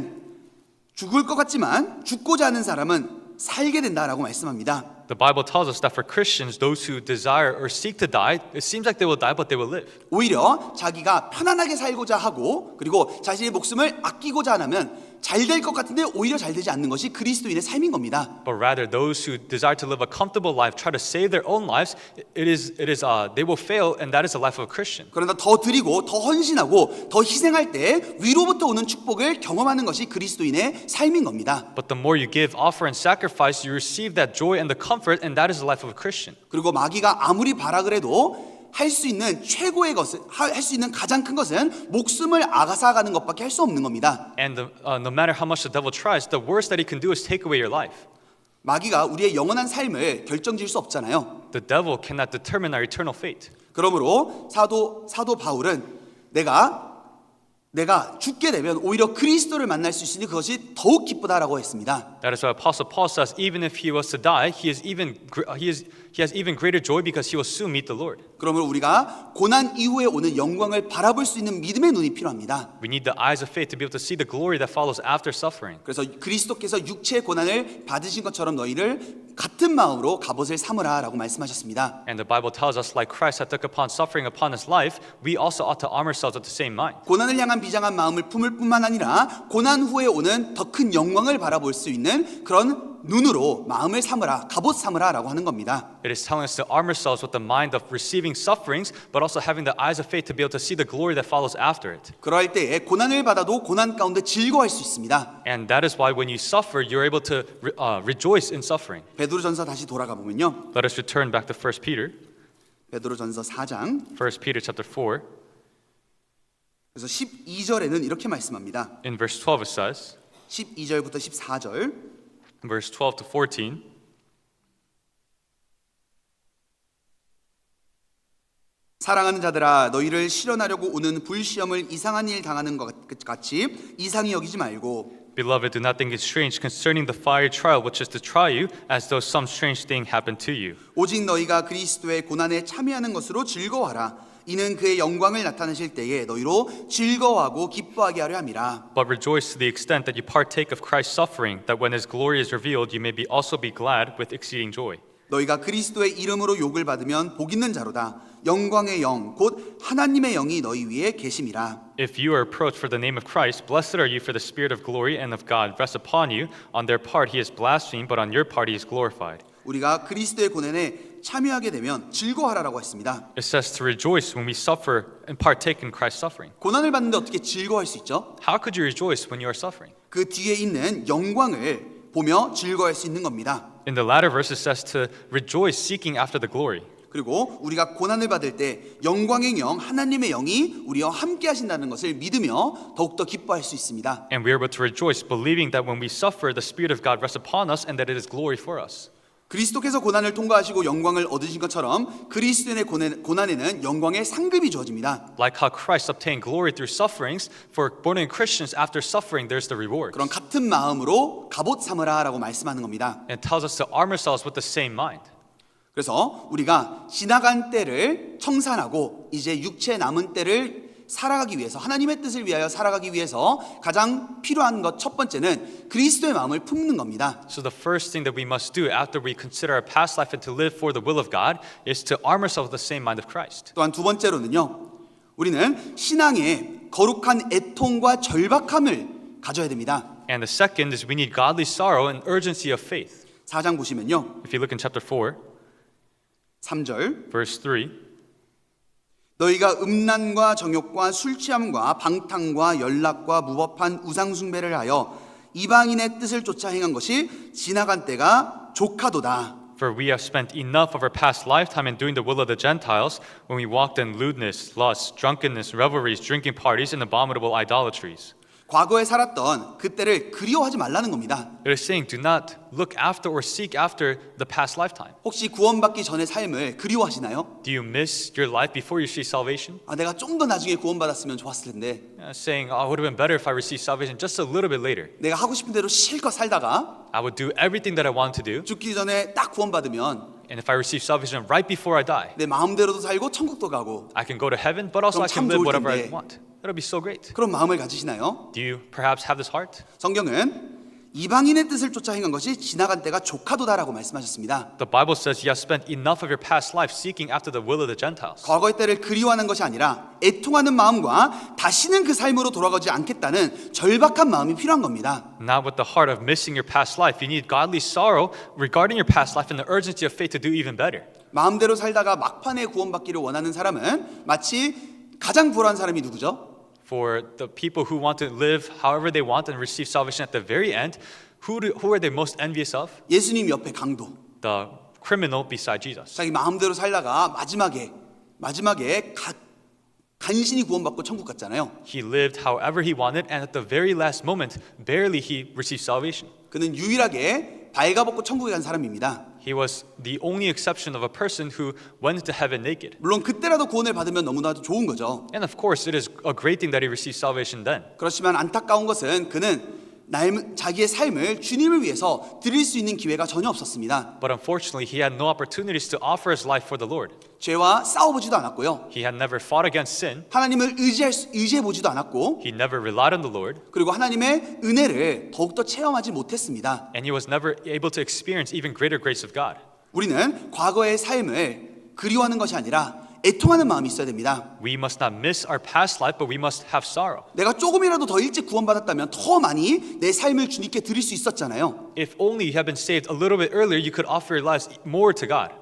죽을 것 같지만 죽고자 하는 사람은 살게 된다라고 말씀합니다. The Bible tells us that for Christians, those who desire or seek to die, it seems like they will die, but they will live. 오히려 자기가 편안하게 살고자 하고 그리고 자신의 목숨을 아끼고자 하면 잘 될 것 같은데 오히려 잘 되지 않는 것이 그리스도인의 삶인 겁니다. But rather, those who desire to live a comfortable life, try to save their own lives, they will fail, and that is the life of a Christian. 그러나 더 드리고 더 헌신하고 더 희생할 때 위로부터 오는 축복을 경험하는 것이 그리스도인의 삶인 겁니다. But the more you give, offer, and sacrifice, you receive that joy and the comfort, and that is the life of a Christian. 그리고 마귀가 아무리 발악을 해도 할 수 있는 최고의 것은 할 수 있는 가장 큰 것은 목숨을 앗아가는 것밖에 할 수 없는 겁니다. And no matter how much the devil tries, the worst that he can do is take away your life. 마귀가 우리의 영원한 삶을 결정지을 수 없잖아요. The devil cannot determine our eternal fate. 그러므로 사도 바울은 내가 죽게 되면 오히려 그리스도를 만날 수 있으니 그것이 더욱 기쁘다라고 했습니다. That is why Apostle Paul says, even if he was to die, he has even greater joy because he will soon meet the Lord. 그러므로 우리가 고난 이후에 오는 영광을 바라볼 수 있는 믿음의 눈이 필요합니다. We need the eyes of faith to be able to see the glory that follows after suffering. 그래서 그리스도께서 육체의 고난을 받으신 것처럼 너희를 같은 마음으로 갑옷을 삼으라라고 말씀하셨습니다. And the Bible tells us, like Christ had took upon suffering upon his life, we also ought to arm ourselves with the same mind. 고난을 향한 비장한 마음을 품을 뿐만 아니라 고난 후에 오는 더 큰 영광을 바라볼 수 있는 그런 눈으로 마음을 삼으라, 갑옷 삼으라라고 하는 겁니다. It is telling us to arm ourselves with the mind of receiving sufferings, but also having the eyes of faith to be able to see the glory that follows after it. 그럴 때에 고난을 받아도 고난 가운데 즐거워할 수 있습니다. And that is why when you suffer, you're able to rejoice in suffering. 베드로전서 다시 돌아가 보면요. Let us return back to 1 Peter. 베드로전서 4장 1 Peter chapter 4. 그래서 12절에는 이렇게 말씀합니다. In verse 12 it says, 12절부터 14절 verse 12 to 14, 사랑하는 자들아 너희를 실현하려고 오는 불시험을 이상한 일 당하는 것 같이 이상히 여기지 말고 Beloved, do not think it strange concerning the fiery trial which is to try you, as though some strange thing happened to you. 오직 너희가 그리스도의 고난에 참여하는 것으로 즐거워하라. 이는 그의 영광을 나타내실 때에 너희로 즐거워하고 기뻐하게 하려 함이라. But rejoice to the extent that you partake of Christ's suffering, that when his glory is revealed, you may also be glad with exceeding joy. 너희가 그리스도의 이름으로 욕을 받으면 복 있는 자로다. 영광의 영, 곧 하나님의 영이 너희 위에 계심이라. If you are reproached for the name of Christ, blessed are you, for the Spirit of glory and of God rests upon you. On their part he is blasphemed, but on your part he is glorified. 우리가 그리스도의 고난에 참여하게 되면 즐거워하라고 했습니다. It says to rejoice when we suffer and partake in Christ's suffering. 고난을 받는데 어떻게 즐거워할 수 있죠? How could you rejoice when you are suffering? 그 뒤에 있는 영광을 보며 즐거워할 수 있는 겁니다. In the latter verse it says to rejoice seeking after the glory. 그리고 우리가 고난을 받을 때 영광의 영, 하나님의 영이 우리와 함께 하신다는 것을 믿으며 더욱더 기뻐할 수 있습니다. And we are able to rejoice believing that when we suffer, the Spirit of God rests upon us and that it is glory for us. 그리스도께서 고난을 통과하시고 영광을 얻으신 것처럼 그리스도인의 고난에는 영광의 상급이 주어집니다. Like how Christ obtained glory through sufferings, for born-again Christians after suffering there's the reward. 그런 같은 마음으로 갑옷 삼으라라고 말씀하는 겁니다. And it tells us to arm ourselves with the same mind. 그래서 우리가 지나간 때를 청산하고 이제 육체 남은 때를 살아가기 위해서 하나님의 뜻을 위하여 살아가기 위해서 가장 필요한 것 첫 번째는 그리스도의 마음을 품는 겁니다. So the first thing that we must do after we consider our past life and to live for the will of God is to arm ourselves with the same mind of Christ. 또한 두 번째로는요. 우리는 신앙에 거룩한 애통과 절박함을 가져야 됩니다. And the second is we need godly sorrow and urgency of faith. 4장 보시면요. If you look in chapter 4, 3절 verse 3, 너희가 음란과 정욕과 술취함과 방탕과 연락과 무법한 우상숭배를 하여 이방인의 뜻을 쫓아 행한 것이 지나간 때가 족하도다. For we have spent enough of our past lifetime in doing the will of the Gentiles when we walked in lewdness, lust, drunkenness, revelries, drinking parties, and abominable idolatries. 과거에 살았던 그때를 그리워하지 말라는 겁니다. It is saying, do not look after or seek after the past lifetime. 혹시 구원받기 전의 삶을 그리워하시나요? Do you miss your life before you receive salvation? 내가 좀 더 나중에 구원받았으면 좋았을 텐데 Saying, oh, it would have been better if I received salvation just a little bit later. 내가 하고 싶은 대로 실컷 살다가 I would do everything that I want to do. 죽기 전에 딱 구원받으면 And if I receive salvation right before I die, 내 마음대로도 살고 천국도 가고 I can go to heaven, but also 그럼 I can 참 live 좋을 whatever I 텐데. want. That'll be so great. 그런 마음을 가지시나요? Do you perhaps have this heart? 성경은 이방인의 뜻을 쫓아 행한 것이 지나간 때가 족하도다라고 말씀하셨습니다. The Bible says you have spent enough of your past life seeking after the will of the Gentiles. 과거의 때를 그리워하는 것이 아니라 애통하는 마음과 다시는 그 삶으로 돌아가지 않겠다는 절박한 마음이 필요한 겁니다. Not with the heart of missing your past life. You need godly sorrow regarding your past life and the urgency of faith to do even better. 마음대로 살다가 막판에 구원받기를 원하는 사람은 마치 가장 불안한 사람이 누구죠? For the people who want to live however they want and receive salvation at the very end, who are they most envious of? 예수님 옆에 강도. The criminal beside Jesus. 자기 마음대로 살다가 마지막에 간신히 구원받고 천국 갔잖아요. He lived however he wanted, and at the very last moment, barely he received salvation. 그는 유일하게 발가벗고 천국에 간 사람입니다. He was the only exception of a person who went into heaven naked. 물론 그때라도 구원을 받으면 너무나도 좋은 거죠. And of course, it is a great thing that he received salvation then. 그렇지만 안타까운 것은 그는 자기의 삶을 주님을 위해서 드릴 수 있는 기회가 전혀 없었습니다. But unfortunately, he had no opportunities to offer his life for the Lord. 죄와 싸워보지도 않았고요. He had never fought against sin. 하나님을 의지해보지도 않았고 He never relied on the Lord. 그리고 하나님의 은혜를 더욱더 체험하지 못했습니다. And he was never able to experience even greater grace of God. 우리는 과거의 삶을 그리워하는 것이 아니라 애통하는 마음이 있어야 됩니다. We must not miss our past life, but we must have sorrow. 내가 조금이라도 더 일찍 구원받았다면 더 많이 내 삶을 주님께 드릴 수 있었잖아요. If only you had been saved a little bit earlier, you could offer your lives more to God.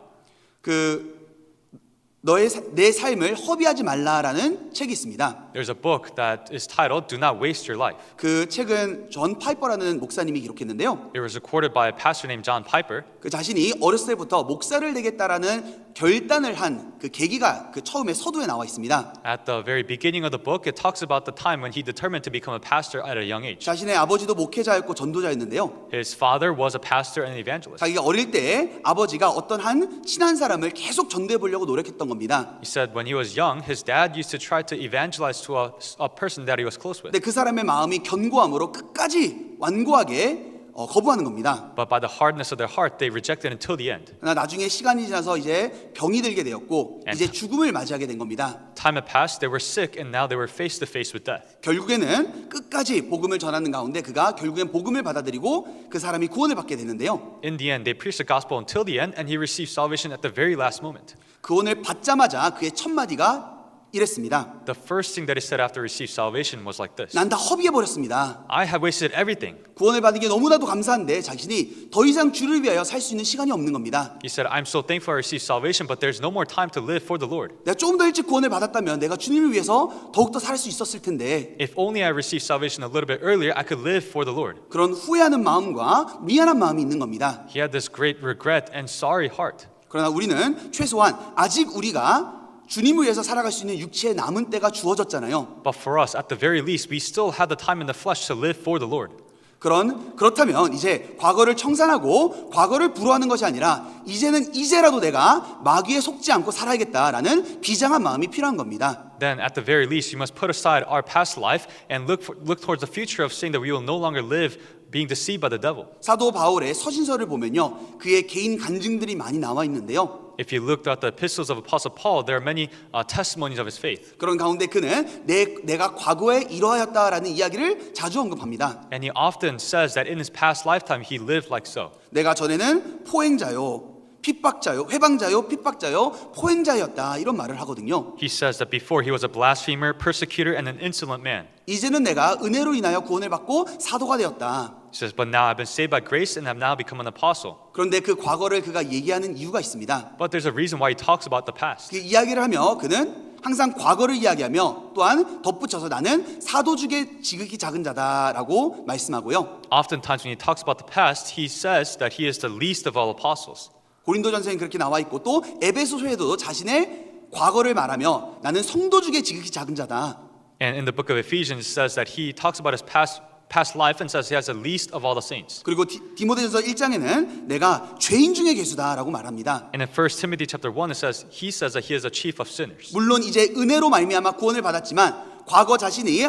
내 삶을 허비하지 말라라는 책이 있습니다. There's a book that is titled "Do Not Waste Your Life." 그 책은 존 파이퍼라는 목사님이 기록했는데요. It was recorded by a pastor named John Piper. 그 자신이 어렸을 때부터 목사를 되겠다라는 결단을 한 그 계기가 그 처음에 서두에 나와 있습니다. At the very beginning of the book, it talks about the time when he determined to become a pastor at a young age. 자신의 아버지도 목회자였고 전도자였는데요. His father was a pastor and an evangelist. 자기가 어릴 때 아버지가 어떤 한 친한 사람을 계속 전도해 보려고 노력했던 겁니다. He said when he was young, his dad used to try to evangelize to a person that he was close with. 근데 그 사람의 마음이 견고함으로 끝까지 완고하게 거부하는 겁니다. But by the hardness of their heart, they rejected until the end. 그러나 나중에 시간이 지나서 이제 병이 들게 되었고 이제 죽음을 맞이하게 된 겁니다. Time had passed, they were sick, and now they were face to face with death. 결국에는 끝까지 복음을 전하는 가운데 그가 결국엔 복음을 받아들이고 그 사람이 구원을 받게 되는데요. In the end, they preached the gospel until the end, and he received salvation at the very last moment. 구원을 받자마자 그의 첫 마디가 이랬습니다. The first thing that he said after receiving salvation was like this: 난 다 허비해 버렸습니다. I have wasted everything. 구원을 받은 게 너무나도 감사한데 자신이 더 이상 주를 위하여 살 수 있는 시간이 없는 겁니다. He said, I'm so thankful I received salvation, but there's no more time to live for the Lord. 내가 조금 더 일찍 구원을 받았다면 내가 주님을 위해서 더욱더 살 수 있었을 텐데 If only I received salvation a little bit earlier, I could live for the Lord. 그런 후회하는 마음과 미안한 마음이 있는 겁니다. He had this great regret and sorry heart. 그러나 우리는 최소한 아직 우리가 주님을 위해서 살아갈 수 있는 육체의 남은 때가 주어졌잖아요. But for us, at the very least, we still have the time in the flesh to live for the Lord. 그렇다면 이제 과거를 청산하고 과거를 불허하는 것이 아니라 이제라도 내가 마귀에 속지 않고 살아야겠다라는 비장한 마음이 필요한 겁니다. Then, at the very least, we must put aside our past life and look towards the future of saying that we will no longer live being deceived by the devil. 사도 바울의 서신서를 보면요, 그의 개인 간증들이 많이 나와 있는데요. If you looked at the epistles of Apostle Paul, there are many testimonies of his faith. 그런 가운데 그는 내가 과거에 이러하였다라는 이야기를 자주 언급합니다. And he often says that in his past lifetime, he lived like so. 내가 전에는 포행자요, 핍박자요, 회방자요, 핍박자요, 포행자였다 이런 말을 하거든요. He says that before he was a blasphemer, persecutor, and an insolent man. 이제는 내가 은혜로 인하여 구원을 받고 사도가 되었다. He says, but now I've been saved by grace and have now become an apostle. 그런데 그 과거를 그가 얘기하는 이유가 있습니다. But there's a reason why he talks about the past. 그 이야기를 하며 그는 항상 과거를 이야기하며 또한 덧붙여서 나는 사도 중에 지극히 작은 자다라고 말씀하고요. Oftentimes when he talks about the past, he says that he is the least of all apostles. 고린도전서에 그렇게 나와 있고 또 에베소서에도 자신의 과거를 말하며 나는 성도 중에 지극히 작은 자다. And in the book of Ephesians, it says that he talks about his past life and says he has the least of all the saints. 그리고 디모데전서 1장에는 내가 죄인 중에 괴수다라고 말합니다. And in 1 Timothy chapter 1, he says that he is a chief of sinners. 물론 이제 은혜로 말미암아 구원을 받았지만 과거 자신이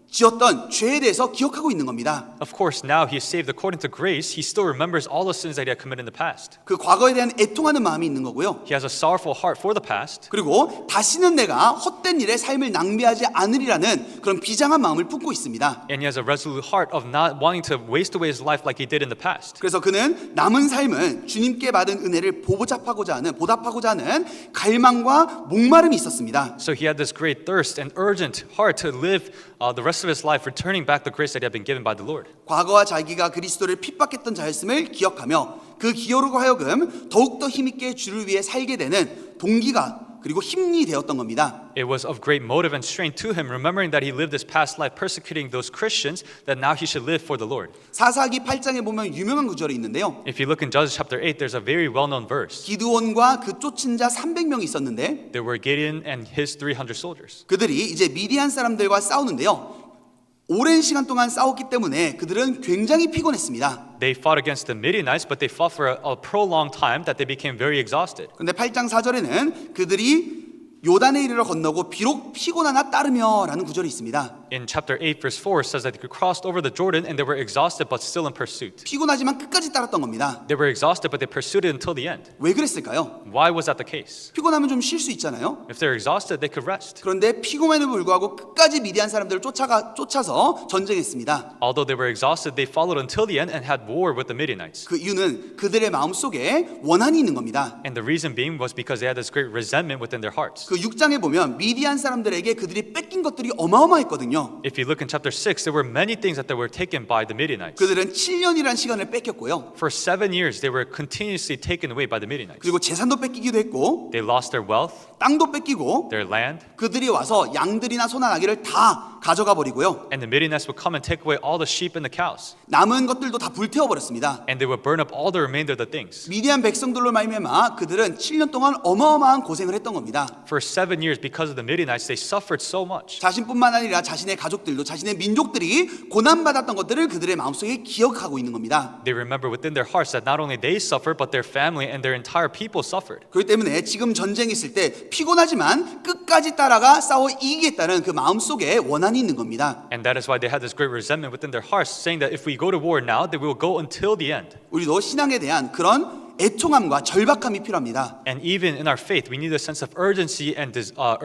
지었던 죄에 대해서 기억하고 있는 겁니다. Of course, now he is saved according to grace. He still remembers all the sins that he had committed in the past. 그 과거에 대한 애통하는 마음이 있는 거고요. He has a sorrowful heart for the past. 그리고 다시는 내가 헛된 일에 삶을 낭비하지 않으리라는 그런 비장한 마음을 품고 있습니다. And he has a resolute heart of not wanting to waste away his life like he did in the past. 그래서 그는 남은 삶은 주님께 받은 은혜를 보답하고자 하는 갈망과 목마름이 있었습니다. So he had this great thirst and urgent heart to live the rest of his life returning back the grace that he had been given by the Lord. 과거와 자기가 그리스도를 핍박했던 자였음을 기억하며 그 기여로 하여금 더욱더 힘있게 주를 위해 살게 되는 동기가 그리고 힘이 되었던 겁니다. It was of great motive and strength to him, remembering that he lived his past life persecuting those Christians, that now he should live for the Lord. 사사기 8장에 보면 유명한 구절이 있는데요. If you look in Judges chapter 8, there's a very well-known verse. 기드온과 그 쫓은 자 300명이 있었는데 There were Gideon and his 300 soldiers. 그들이 이제 미디안 사람들과 싸우는데요. 오랜 시간 동안 싸웠기 때문에 그들은 굉장히 피곤했습니다. They fought against the Midianites, but they fought for a prolonged time that they became very exhausted. 그런데 8장 4절에는 그들이 요단에 이르러 건너고 비록 피곤하나 따르며라는 구절이 있습니다. In chapter 8, verse 4, it says that they crossed over the Jordan and they were exhausted but still in pursuit. 피곤하지만 끝까지 따랐던 겁니다. They were exhausted, but they pursued it until the end. 왜 그랬을까요? Why was that the case? 피곤하면 좀 쉴 수 있잖아요. If they're exhausted, they could rest. 그런데 피곤함에도 불구하고 끝까지 미디안 사람들을 쫓아서 전쟁했습니다. Although they were exhausted, they followed until the end and had war with the Midianites. 그 이유는 그들의 마음속에 원한이 있는 겁니다. And the reason being was because they had this great resentment within their hearts. 그 6장에 보면 미디안 사람들에게 그들이 뺏긴 것들이 어마어마했거든요. If you look in chapter 6, there were many things that they were taken by the Midianites. 그들은 7년이라는 시간을 뺏겼고요. For 7 years, they were continuously taken away by the Midianites. 그리고 재산도 뺏기기도 했고 They lost their wealth, 땅도 뺏기고 their land, 그들이 와서 양들이나 소나 나귀를 다 가져가 버리고요. and the Midianites would come and take away all the sheep and the cows. 남은 것들도 다 불태워 버렸습니다. And they would burn up all the remainder of the things. 미디안 백성들로 말미암아 그들은 7년 동안 어마어마한 고생을 했던 겁니다. For 7 years, because of the Midianites, they suffered so much. 자신뿐만 아니라 자신의 가족들도 자신의 민족들이 고난받았던 것들을 그들의 마음속에 기억하고 있는 겁니다. They remember within their hearts that not only they suffered, but their family and their entire people suffered. 그렇기 때문에 지금 전쟁이 있을 때 피곤하지만 끝까지 따라가 싸워 이기겠다는 그 마음속에 원한이 있는 겁니다. And that is why they had this great resentment within their hearts, saying that if we go to war now, then we will go until the end. 우리도 신앙에 대한 그런 애통함과 절박함이 필요합니다. And even in our faith, we need a sense of urgency and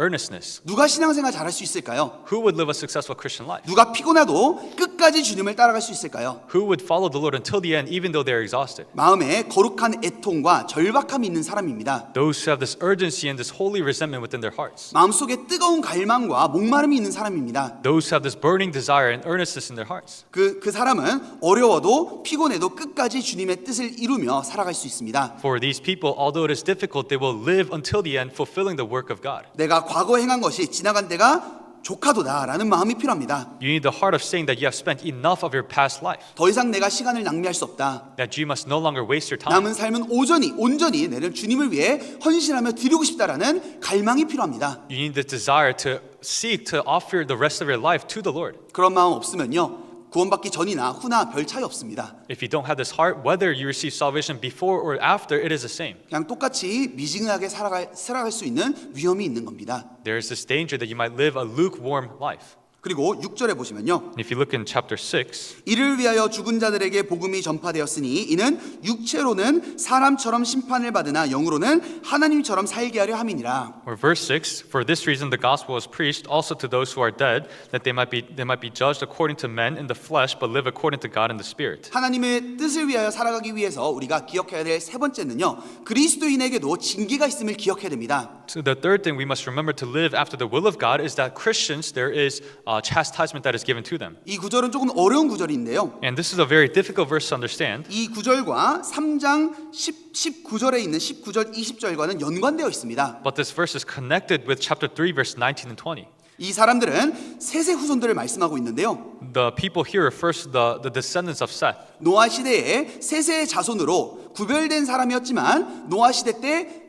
earnestness. 누가 신앙생활 잘할 수 있을까요? Who would live a successful Christian life? 누가 피곤해도 끝까지 주님을 따라갈 수 있을까요? Who would follow the Lord until the end, even though they're exhausted? 마음에 거룩한 애통과 절박함이 있는 사람입니다. Those who have this urgency and this holy resentment within their hearts. 마음속에 뜨거운 갈망과 목마름이 있는 사람입니다. Those who have this burning desire and earnestness in their hearts. 그 사람은 어려워도 피곤해도 끝까지 주님의 뜻을 이루며 살아갈 수 있습니다. For these people, although it is difficult, they will live until the end, fulfilling the work of God. 내가 과거에 행한 것이 지나간 때가 족하도다라는 마음이 필요합니다. You need the heart of saying that you have spent enough of your past life, 더 이상 내가 시간을 낭비할 수 없다. that you must no longer waste your time. 남은 삶은 온전히 내를 주님을 위해 헌신하며 드리고 싶다라는 갈망이 필요합니다. You need the desire to seek to offer the rest of your life to the Lord. 그런 마음 없으면요. 구원받기 전이나 후나 별 차이 없습니다. If you don't have this heart, whether you receive salvation before or after, it is the same. 그냥 똑같이 미지근하게 살아갈 수 있는 위험이 있는 겁니다. There is this danger that you might live a lukewarm life. 그리고 6절에 보시면요. And if you look in chapter 6, 이를 위하여 죽은 자들에게 복음이 전파되었으니 이는 육체로는 사람처럼 심판을 받으나 영으로는 하나님처럼 살게 하려 함이니라. or verse 6, for this reason the gospel was preached also to those who are dead, that they might be judged according to men in the flesh, but live according to God in the spirit. 하나님의 뜻을 위하여 살아가기 위해서 우리가 기억해야 될 세 번째는요. 그리스도인에게도 징계가 있음을 기억해야 됩니다. So the third thing we must remember to live after the will of God is that Christians, there is chastisement that is given to them. 이 구절은 조금 어려운 구절인데요. And this is a very difficult verse to understand. 이 구절과 3장 19절에 있는 19절 20절과는 연관되어 있습니다. But this verse is connected with chapter 3, verse 19 and 20. 이 사람들은 셋의 후손들을 말씀하고 있는데요. The people here refers to the descendants of Seth. 노아 시대에 셋의 자손으로 구별된 사람이었지만 노아 시대 때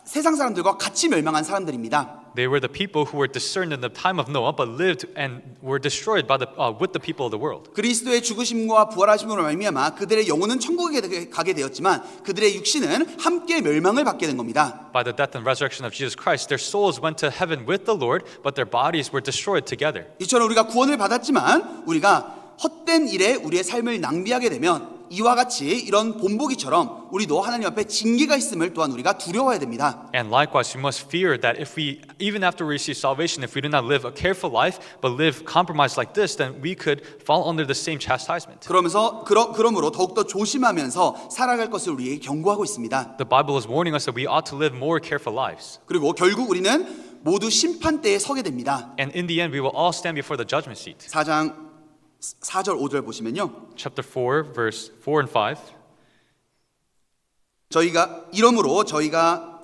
세상 사람들과 같이 멸망한 사람들입니다. They were the people who were discerned in the time of Noah, but lived and were destroyed by with the people of the world. 그리스도의 죽으심과 부활하심으로 말미암아 그들의 영혼은 천국에 가게 되었지만 그들의 육신은 함께 멸망을 받게 된 겁니다. By the death and resurrection of Jesus Christ, their souls went to heaven with the Lord, but their bodies were destroyed together. 이처럼 우리가 구원을 받았지만 우리가 헛된 일에 우리의 삶을 낭비하게 되면 이와 같이 이런 본보기처럼 우리도 하나님 앞에 징계가 있음을 또한 우리가 두려워해야 됩니다. And likewise, we must fear that if we, even after we receive salvation, if we do not live a careful life, but live compromised like this, then we could fall under the same chastisement. 그러므로 더욱더 조심하면서 살아갈 것을 우리에게 경고하고 있습니다. The Bible is warning us that we ought to live more careful lives. 그리고 결국 우리는 모두 심판대에 서게 됩니다. And in the end, we will all stand before the judgment seat. 4장 4절 5절 보시면요. Chapter 4, verse 4 and 5. 이러므로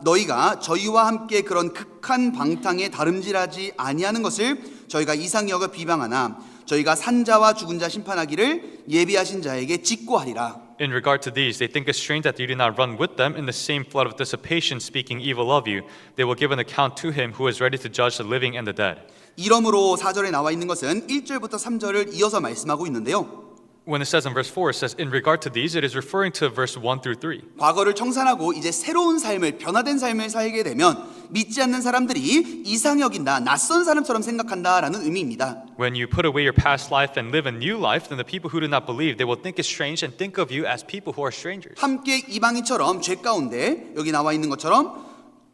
너희가 저희와 함께 그런 극한 방탕에 다름질하지 아니하는 것을 저희가 이상히 여겨 비방하나 저희가 산자와 죽은 자 심판하기를 예비하신 자에게 직고하리라. In regard to these, they think it strange that you do not run with them in the same flood of dissipation, speaking evil of you. They will give an account to him who is ready to judge the living and the dead. 이러므로 4절에 나와 있는 것은 1절부터 3절을 이어서 말씀하고 있는데요. When it says in verse 4, it says, in regard to these, it is referring to verse 1 through 3. 과거를 청산하고 이제 새로운 삶을 변화된 삶을 살게 되면 믿지 않는 사람들이 이상히 여긴다, 낯선 사람처럼 생각한다라는 의미입니다. When you put away your past life and live a new life, then the people who do not believe, they will think it strange and think of you as people who are strangers. 함께 이방인처럼 죄 가운데 여기 나와 있는 것처럼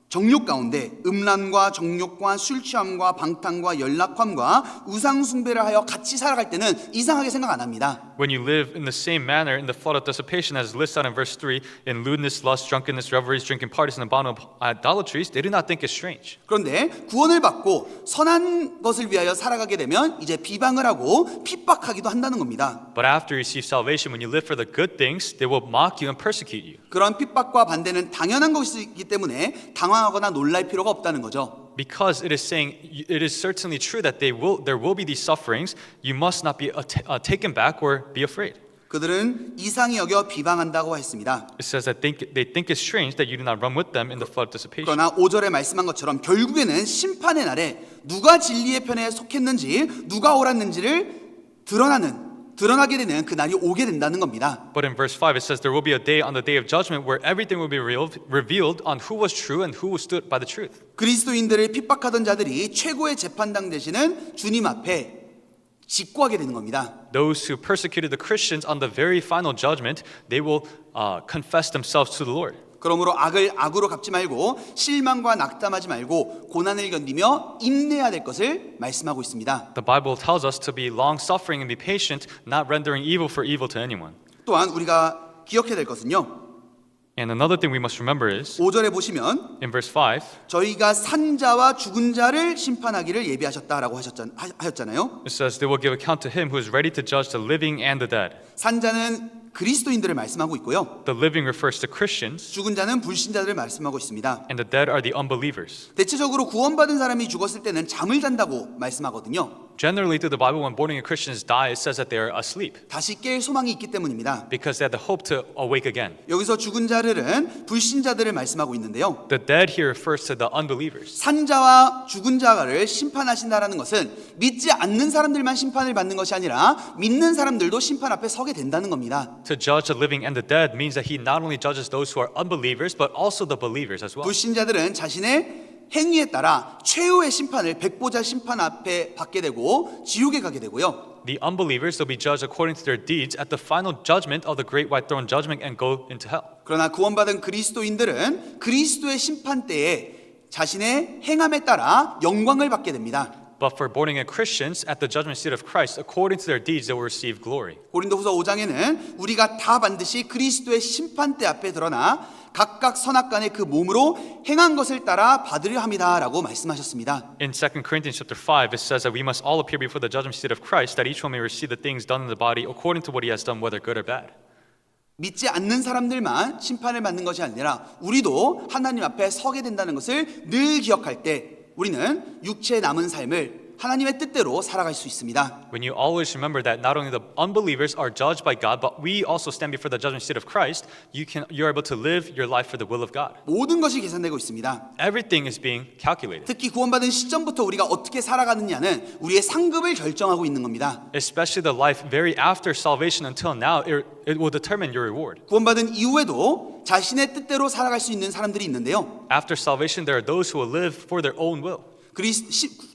정욕 가운데 음란과 정욕과 술 취함과 방탕과 연락함과 우상 숭배를 하여 같이 살아갈 때는 이상하게 생각 안 합니다. When you live in the same manner in the flood of dissipation as listed out in verse 3, in lewdness, lust, drunkenness, revelries, drinking parties, and abominable idolatries, they do not think it's strange. 그런데 구원을 받고 선한 것을 위하여 살아가게 되면 이제 비방을 하고 핍박하기도 한다는 겁니다. But after you receive salvation, when you live for the good things, they will mock you and persecute you. 그런 핍박과 반대는 당연한 것이기 때문에 당황하거나 놀랄 필요가 없다는 거죠. Because it is saying it is certainly true that there will be these sufferings, you must not be taken back or be afraid. 그들은 이상히 여겨 비방한다고 했습니다. It says that they think it's strange that you do not run with them in the flood of dissipation. 그러나 5절에 말씀한 것처럼 결국에는 심판의 날에 누가 진리의 편에 속했는지 누가 옳았는지를 드러나게 되는 그 날이 오게 된다는 겁니다. But in verse 5 it says there will be a day on the day of judgment where everything will be revealed on who was true and who stood by the truth. 그리스도인들을 핍박하던 자들이 최고의 재판당 되시는 주님 앞에 직고하게 되는 겁니다. Those who persecuted the Christians on the very final judgment, they will confess themselves to the Lord. 그러므로 악을 악으로 갚지 말고 실망과 낙담하지 말고 고난을 견디며 인내해야 될 것을 말씀하고 있습니다. The Bible tells us to be long-suffering and be patient, not rendering evil for evil to anyone. 또한 우리가 기억해야 될 것은요. And another thing we must remember is 5절에 보시면 in verse 5, 저희가 산 자와 죽은 자를 심판하기를 예비하셨다라고 하셨잖아요. it says they will give account to him who is ready to judge the living and the dead. 산 자는 그리스도인들을 말씀하고 있고요. The living refers to Christians, 죽은 자는 불신자들을 말씀하고 있습니다. and the dead are the unbelievers. 대체적으로 구원받은 사람이 죽었을 때는 잠을 잔다고 말씀하거든요. Generally, through the Bible, when born-again Christians die, it says that they are asleep 다시 깰 소망이 있기 때문입니다. because they have the hope to awake again. 여기서 죽은 자들은 불신자들을 말씀하고 있는데요. The dead here refers to the unbelievers. 산 자와 죽은 자를 심판하신다라는 것은 믿지 않는 사람들만 심판을 받는 것이 아니라 믿는 사람들도 심판 앞에 서게 된다는 겁니다. To judge the living and the dead means that he not only judges those who are unbelievers, but also the believers as well. 불신자들은 자신의 행위에 따라 최후의 심판을 백보자 심판 앞에 받게 되고 지옥에 가게 되고요. The unbelievers will be judged according to their deeds at the final judgment of the great white throne judgment and go into hell. 그러나 구원받은 그리스도인들은 그리스도의 심판 때에 자신의 행함에 따라 영광을 받게 됩니다. But for born-again Christians, at the judgment seat of Christ, according to their deeds, they will receive glory. 고린도후서 5장에는 우리가 다 반드시 그리스도의 심판대 앞에 드러나 각각 선악간의 그 몸으로 행한 것을 따라 받으려 함이다라고 말씀하셨습니다. In 2 Corinthians chapter 5, it says that we must all appear before the judgment seat of Christ, that each one may receive the things done in the body according to what he has done, whether good or bad. 믿지 않는 사람들만 심판을 받는 것이 아니라 우리도 하나님 앞에 서게 된다는 것을 늘 기억할 때 우리는 육체에 남은 삶을 하나님의 뜻대로 살아갈 수 있습니다. When you always remember that not only the unbelievers are judged by God, but we also stand before the judgment seat of Christ, you're able to live your life for the will of God. 모든 것이 계산되고 있습니다. Everything is being calculated. 특히 구원받은 시점부터 우리가 어떻게 살아가느냐는 우리의 상급을 결정하고 있는 겁니다. Especially the life very after salvation until now, it will determine your reward. 구원받은 이후에도 자신의 뜻대로 살아갈 수 있는 사람들이 있는데요. After salvation, there are those who will live for their own will.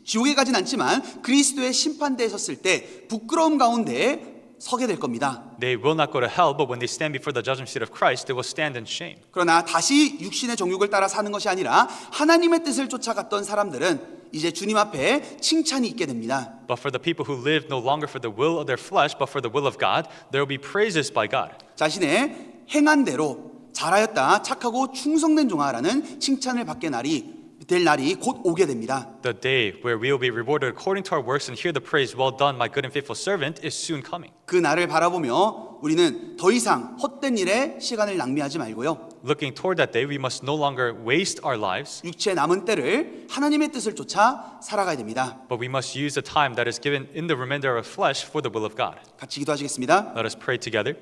지옥에 가진 않지만 그리스도의 심판대에 섰을 때 부끄러움 가운데 서게 될 겁니다. They will not go to hell, but when they stand before the judgment seat of Christ, they will stand in shame. 그러나 다시 육신의 정욕을 따라 사는 것이 아니라 하나님의 뜻을 쫓아갔던 사람들은 이제 주님 앞에 칭찬이 있게 됩니다. But for the people who live no longer for the will of their flesh, but for the will of God, there will be praises by God. 자신의 행한 대로 잘하였다, 착하고 충성된 종아라는 칭찬을 받게 될 날이 곧 오게 됩니다. The day where we will be rewarded according to our works and hear the praise, well done, my good and faithful servant, is soon coming. 그 날을 바라보며 우리는 더 이상 헛된 일에 시간을 낭비하지 말고요. Looking toward that day, we must no longer waste our lives, 육체의 남은 때를 하나님의 뜻을 쫓아 살아가야 됩니다. but we must use the time that is given in the remainder of flesh for the will of God. 같이 기도하시겠습니다. Let us pray together.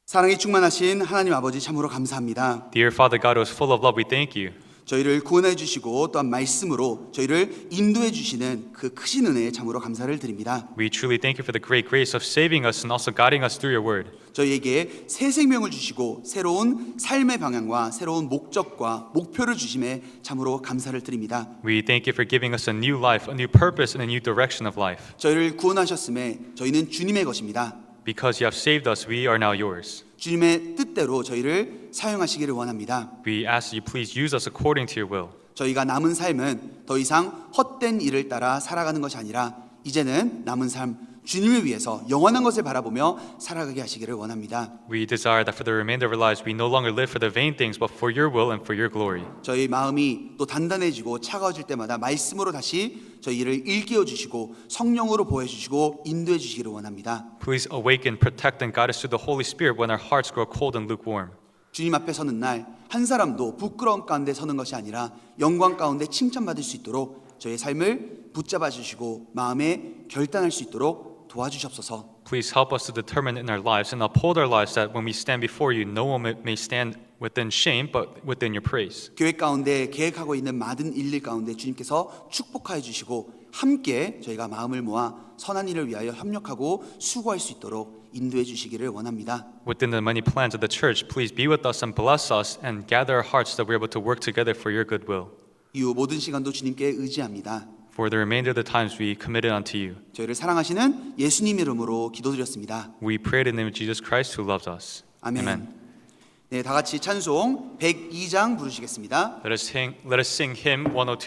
사랑이 충만하신 하나님 아버지 참으로 감사합니다. Dear Father God who is full of love, we thank you. 저희를 구원해 주시고 또한 말씀으로 저희를 인도해 주시는 그 크신 은혜에 참으로 감사를 드립니다. We truly thank you for the great grace of saving us and also guiding us through your word. 저희에게 새 생명을 주시고 새로운 삶의 방향과 새로운 목적과 목표를 주심에 참으로 감사를 드립니다. We thank you for giving us a new life, a new purpose, and a new direction of life. 저희를 구원하셨음에 저희는 주님의 것입니다. Because you have saved us, we are now yours. 주님의 뜻대로 저희를 사용하시기를 원합니다. We ask you please use us according to your will. 저희가 남은 삶은 더 이상 헛된 일을 따라 살아가는 것이 아니라 이제는 남은 삶 주님을 위해서 영원한 것을 바라보며 살아가게 하시기를 원합니다. We desire that for the remainder of our lives, we no longer live for the vain things, but for your will and for your glory. 저희 마음이 또 단단해지고 차가워질 때마다 말씀으로 다시 저희를 일깨워 주시고 성령으로 보여 주시고 인도해 주시기를 원합니다. Please awaken, protect, and guide us through the Holy Spirit when our hearts grow cold and lukewarm. 주님 앞에 서는 날 한 사람도 부끄러움 가운데 서는 것이 아니라 영광 가운데 칭찬받을 수 있도록 저의 삶을 붙잡아 주시고 마음에 결단할 수 있도록 도와주시옵소서. Please help us to determine in our lives and uphold our lives that when we stand before you, no one may stand within shame, but within your praise. 교회 가운데 계획하고 있는 많은 일들 가운데 주님께서 축복하여 주시고 함께 저희가 마음을 모아 선한 일을 위하여 협력하고 수고할 수 있도록 인도해 주시기를 원합니다. Within the many plans of the church, please be with us and bless us and gather our hearts that we're able to work together for your good will. 이후 모든 시간도 주님께 의지합니다. For the remainder of the times we committed unto you. 저희를 사랑하시는 예수님 이름으로 기도드렸습니다. We pray in the name of Jesus Christ who loves us. 아멘. 네, 다 같이 찬송 102장 부르시겠습니다. Let us sing hymn 102.